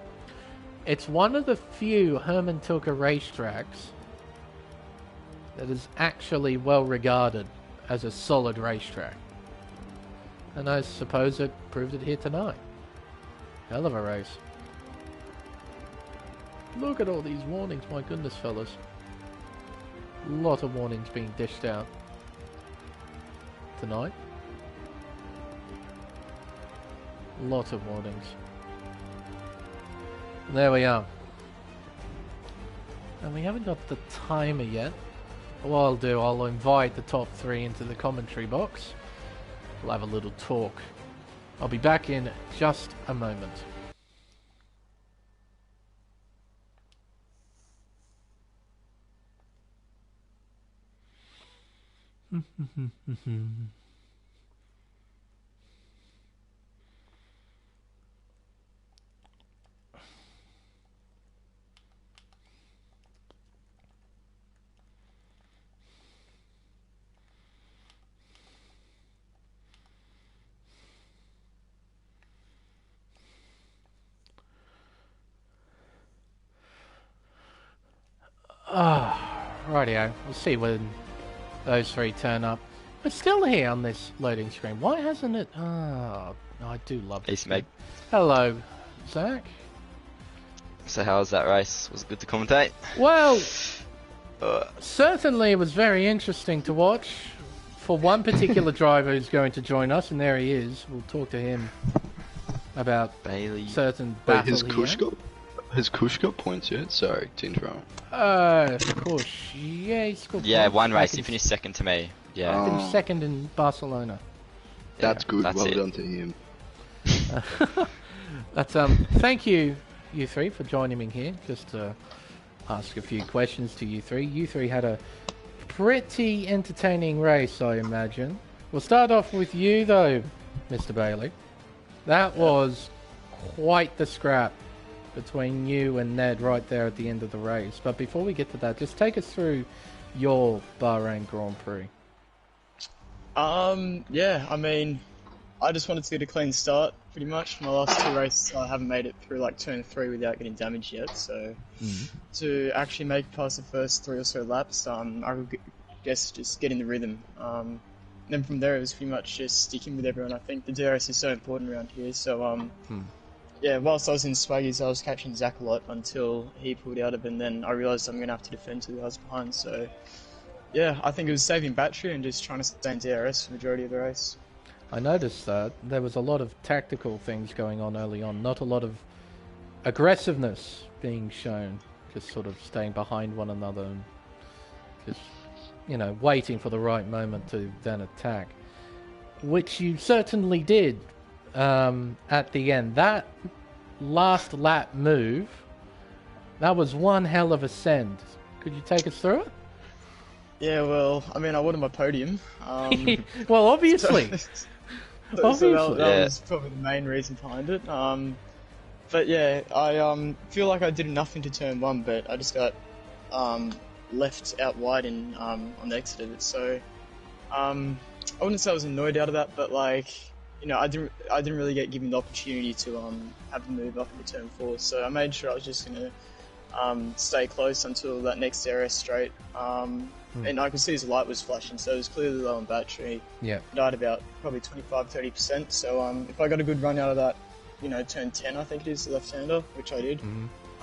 it's one of the few Herman Tilke racetracks that is actually well regarded as a solid racetrack. And I suppose it proved it here tonight. Hell of a race. Look at all these warnings, my goodness, fellas. A lot of warnings being dished out tonight. Lot of warnings. There we are. And we haven't got the timer yet. What I'll do, I'll invite the top 3 into the commentary box. We'll have a little talk. I'll be back in just a moment. Rightio. We'll see when those 3 turn up. We're still here on this loading screen. Why hasn't it? Oh, I do love this. Mate. Hello, Zach. So how was that race? Was it good to commentate? Well, certainly it was very interesting to watch. For one particular driver who's going to join us, and there he is. We'll talk to him about Bailey. certain battle Has Kush got points yet? Sorry to interrupt. Of course. Yeah, he's got Yeah, points. one race. He finished 2nd to me. Yeah. He finished 2nd in Barcelona. That's good. That's well it. done to him. That's thank you, you 3, for joining me here. Just to ask a few questions to you 3. You 3 had a pretty entertaining race, I imagine. We'll start off with you though, Mr. Bailey. That was quite the scrap between you and Ned right there at the end of the race. But before we get to that, just take us through your Bahrain Grand Prix. Yeah, I mean, I just wanted to get a clean start, pretty much. My last 2 races, I haven't made it through like turn 3 without getting damaged yet. So to actually make it past the first 3 or so laps, I guess just getting the rhythm. Then from there, it was pretty much just sticking with everyone. I think the DRS is so important around here. So, yeah, whilst I was in Swaggies, I was catching Zach a lot until he pulled out of it, and then I realised I'm going to have to defend 2 guys behind. So, yeah, I think it was saving battery and just trying to stay in DRS for the majority of the race. I noticed that there was a lot of tactical things going on early on, not a lot of aggressiveness being shown, just sort of staying behind one another and just, you know, waiting for the right moment to then attack, which you certainly did at the end. That last lap move, that was one hell of a send. Could you take us through it? Yeah, well, I mean, I wanted my podium. Well, obviously. So that was probably the main reason behind it. But yeah, I feel like I did enough into turn 1, but I just got left out wide in on the exit of it. So I wouldn't say I was annoyed out of that, but like, you know, I didn't really get given the opportunity to have the move up into turn 4. So I made sure I was just gonna stay close until that next DRS straight. And I could see his light was flashing, so it was clearly low on battery. Yeah. It died about probably 25-30%. So if I got a good run out of that, you know, turn 10, I think it is, the left-hander, which I did.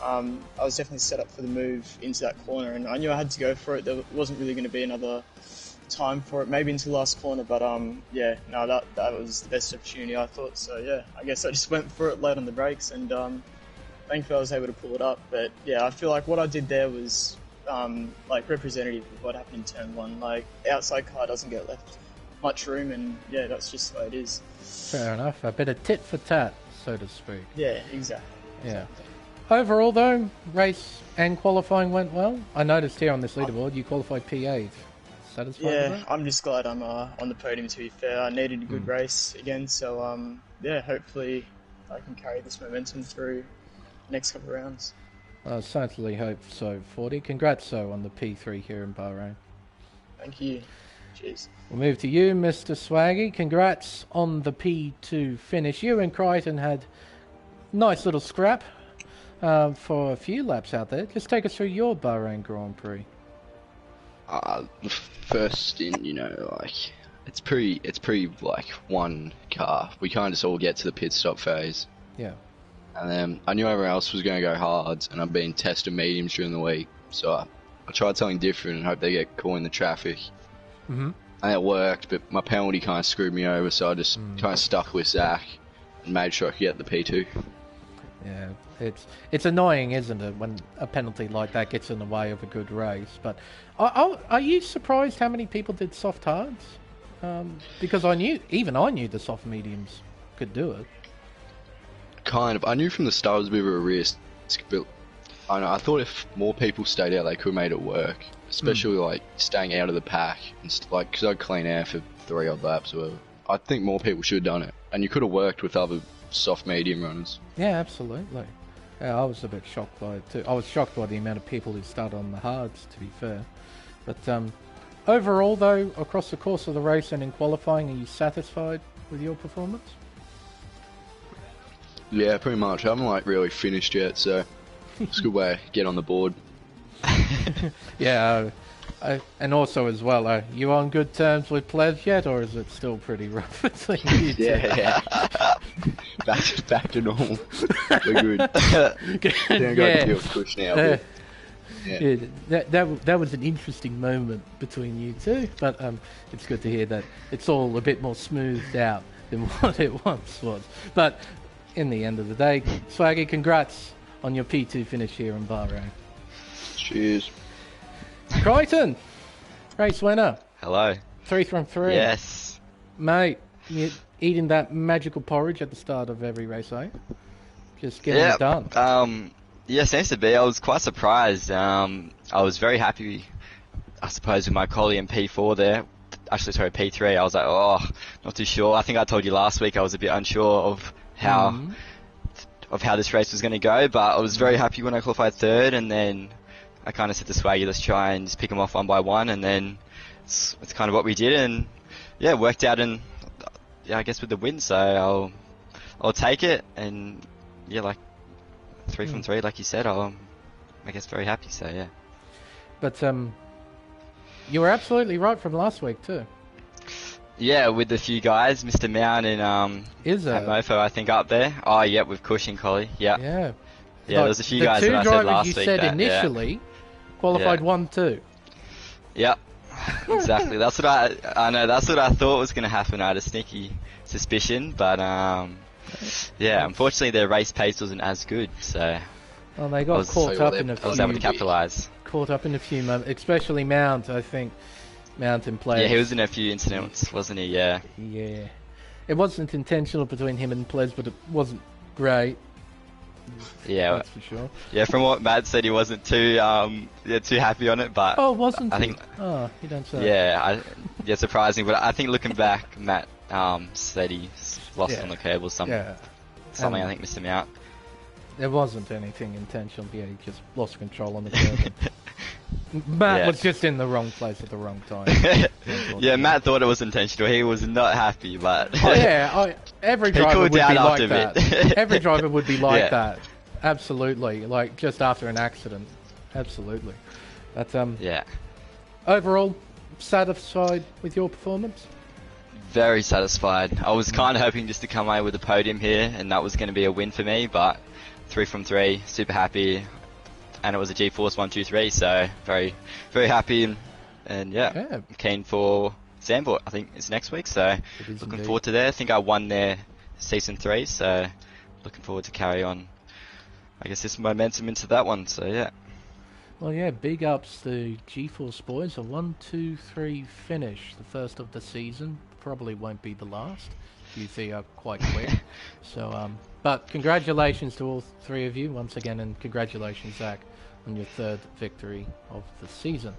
I was definitely set up for the move into that corner, and I knew I had to go for it. There wasn't really going to be another time for it, maybe into the last corner, but yeah, no, that was the best opportunity, I thought. So yeah, I guess I just went for it late on the brakes, and thankfully I was able to pull it up. But yeah, I feel like what I did there was like representative of what happened in turn 1. Like, outside car doesn't get left much room, and yeah, that's just the way it is. Fair enough. A bit of tit for tat, so to speak. Yeah, exactly. Yeah. Overall, though, race and qualifying went well. I noticed here on this leaderboard you qualified P8. Satisfied with Yeah, that? I'm just glad I'm on the podium, to be fair. I needed a good race again, so yeah, hopefully I can carry this momentum through the next couple of rounds. I certainly hope so, 40. Congrats, though, on the P3 here in Bahrain. Thank you. Cheers. We'll move to you, Mr. Swaggy. Congrats on the P2 finish. You and Crichton had nice little scrap for a few laps out there. Just take us through your Bahrain Grand Prix. First in, you know, like, it's pretty like one car. We kind of just all get to the pit stop phase. Yeah. And then I knew everyone else was going to go hards, and I've been testing mediums during the week. So I tried something different and hope they get caught in the traffic. And it worked, but my penalty kind of screwed me over, so I just kind of stuck with Zach and made sure I could get the P2. Yeah, it's annoying, isn't it, when a penalty like that gets in the way of a good race. But are you surprised how many people did soft hards? Because I knew the soft mediums could do it. Kind of. I knew from the start it was a bit of a risk, but I know, I thought if more people stayed out, they could have made it work. Especially like staying out of the pack, and like, because I'd clean air for 3 odd laps or whatever. I think more people should have done it, and you could have worked with other soft medium runners. Yeah, absolutely. Yeah, I was a bit shocked by it too. I was shocked by the amount of people who started on the hards, to be fair. But overall, though, across the course of the race and in qualifying, are you satisfied with your performance? Yeah, pretty much. I haven't like really finished yet, so it's a good way to get on the board. Yeah, and also as well, are you on good terms with Plev yet, or is it still pretty rough between you two? Yeah. back to normal. We're good. Don't go too push now. But, yeah, that was an interesting moment between you two, but it's good to hear that it's all a bit more smoothed out than what it once was. But in the end of the day, Swaggy, congrats on your P2 finish here in Bahrain. Cheers. Crichton, race winner. Hello. 3 from 3. Yes. Mate, you're eating that magical porridge at the start of every race, eh? Just getting it done. Yeah, seems to be. I was quite surprised. I was very happy, I suppose, with my quality in P4 there. Actually, sorry, P3. I was like, oh, not too sure. I think I told you last week I was a bit unsure of how this race was going to go, but I was very happy when I qualified 3rd, and then I kind of said to Swaggy, let's try and just pick them off one by one, and then it's kind of what we did, and yeah, it worked out, and yeah, I guess with the win, so I'll take it, and yeah, like 3 from 3, like you said, I guess very happy, so yeah. But You were absolutely right from last week too. Yeah, with a few guys, Mr. Mount and Is at it? Mofo, I think up there. Oh, yeah, with Cushing Collie. Yeah, Yeah. there was a few the guys two that I said drivers last you week said that, initially qualified Yeah. 1-2. Yeah, exactly. That's what I know. That's what I thought was going to happen. I had a sneaky suspicion, but yeah, unfortunately their race pace wasn't as good, so Well, they I got was- caught Tell up you in a what, I was able to few. capitalise. Caught up in a few moments, especially Mount. I think Mount and Ples. Yeah, he was in a few incidents, wasn't he? Yeah. Yeah, it wasn't intentional between him and Ples, but it wasn't great. Yeah, That's for sure. yeah. From what Matt said, he wasn't too too happy on it, but Oh, wasn't I he? think Oh, you don't say. yeah, surprising. But I think looking back, Matt said he lost Yeah. on the curb or something. Yeah. Something And- I think missed him out. There wasn't anything intentional. Yeah, he just lost control on the curve. Matt Yeah. was just in the wrong place at the wrong time. Yeah, Matt thought it was intentional. He was not happy, but Oh yeah, every He driver cooled would be down like after a that. bit. Every driver would be like Yeah. that. Absolutely, like just after an accident. Absolutely. But yeah, overall, satisfied with your performance? very satisfied. I was kind of hoping just to come away with a podium here, and that was going to be a win for me. But 3 from 3, super happy, and it was a G-Force 1-2-3, so very, very happy, and yeah, Yeah. keen for Zandvoort. I think it's next week, so It is looking indeed. forward to there. I think I won there season 3, so looking forward to carry on. I guess this momentum into that one. So yeah, Well, yeah, big ups to G-Force boys. A 1-2-3 finish, the first of the season. Probably won't be the last. UC are quite quick. So, but congratulations to all three of you once again, and congratulations, Zach, on your third victory of the season.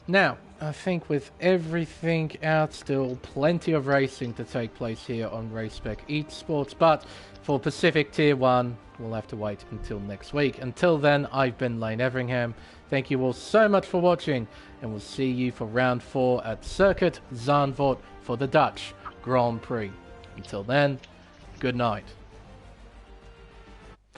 Now, I think with everything out, still plenty of racing to take place here on Race Spec Esports, but for Pacific Tier 1, we'll have to wait until next week. Until then, I've been Lane Everingham. Thank you all so much for watching, and we'll see you for round 4 at Circuit Zandvoort for the Dutch Grand Prix. Until then, good night.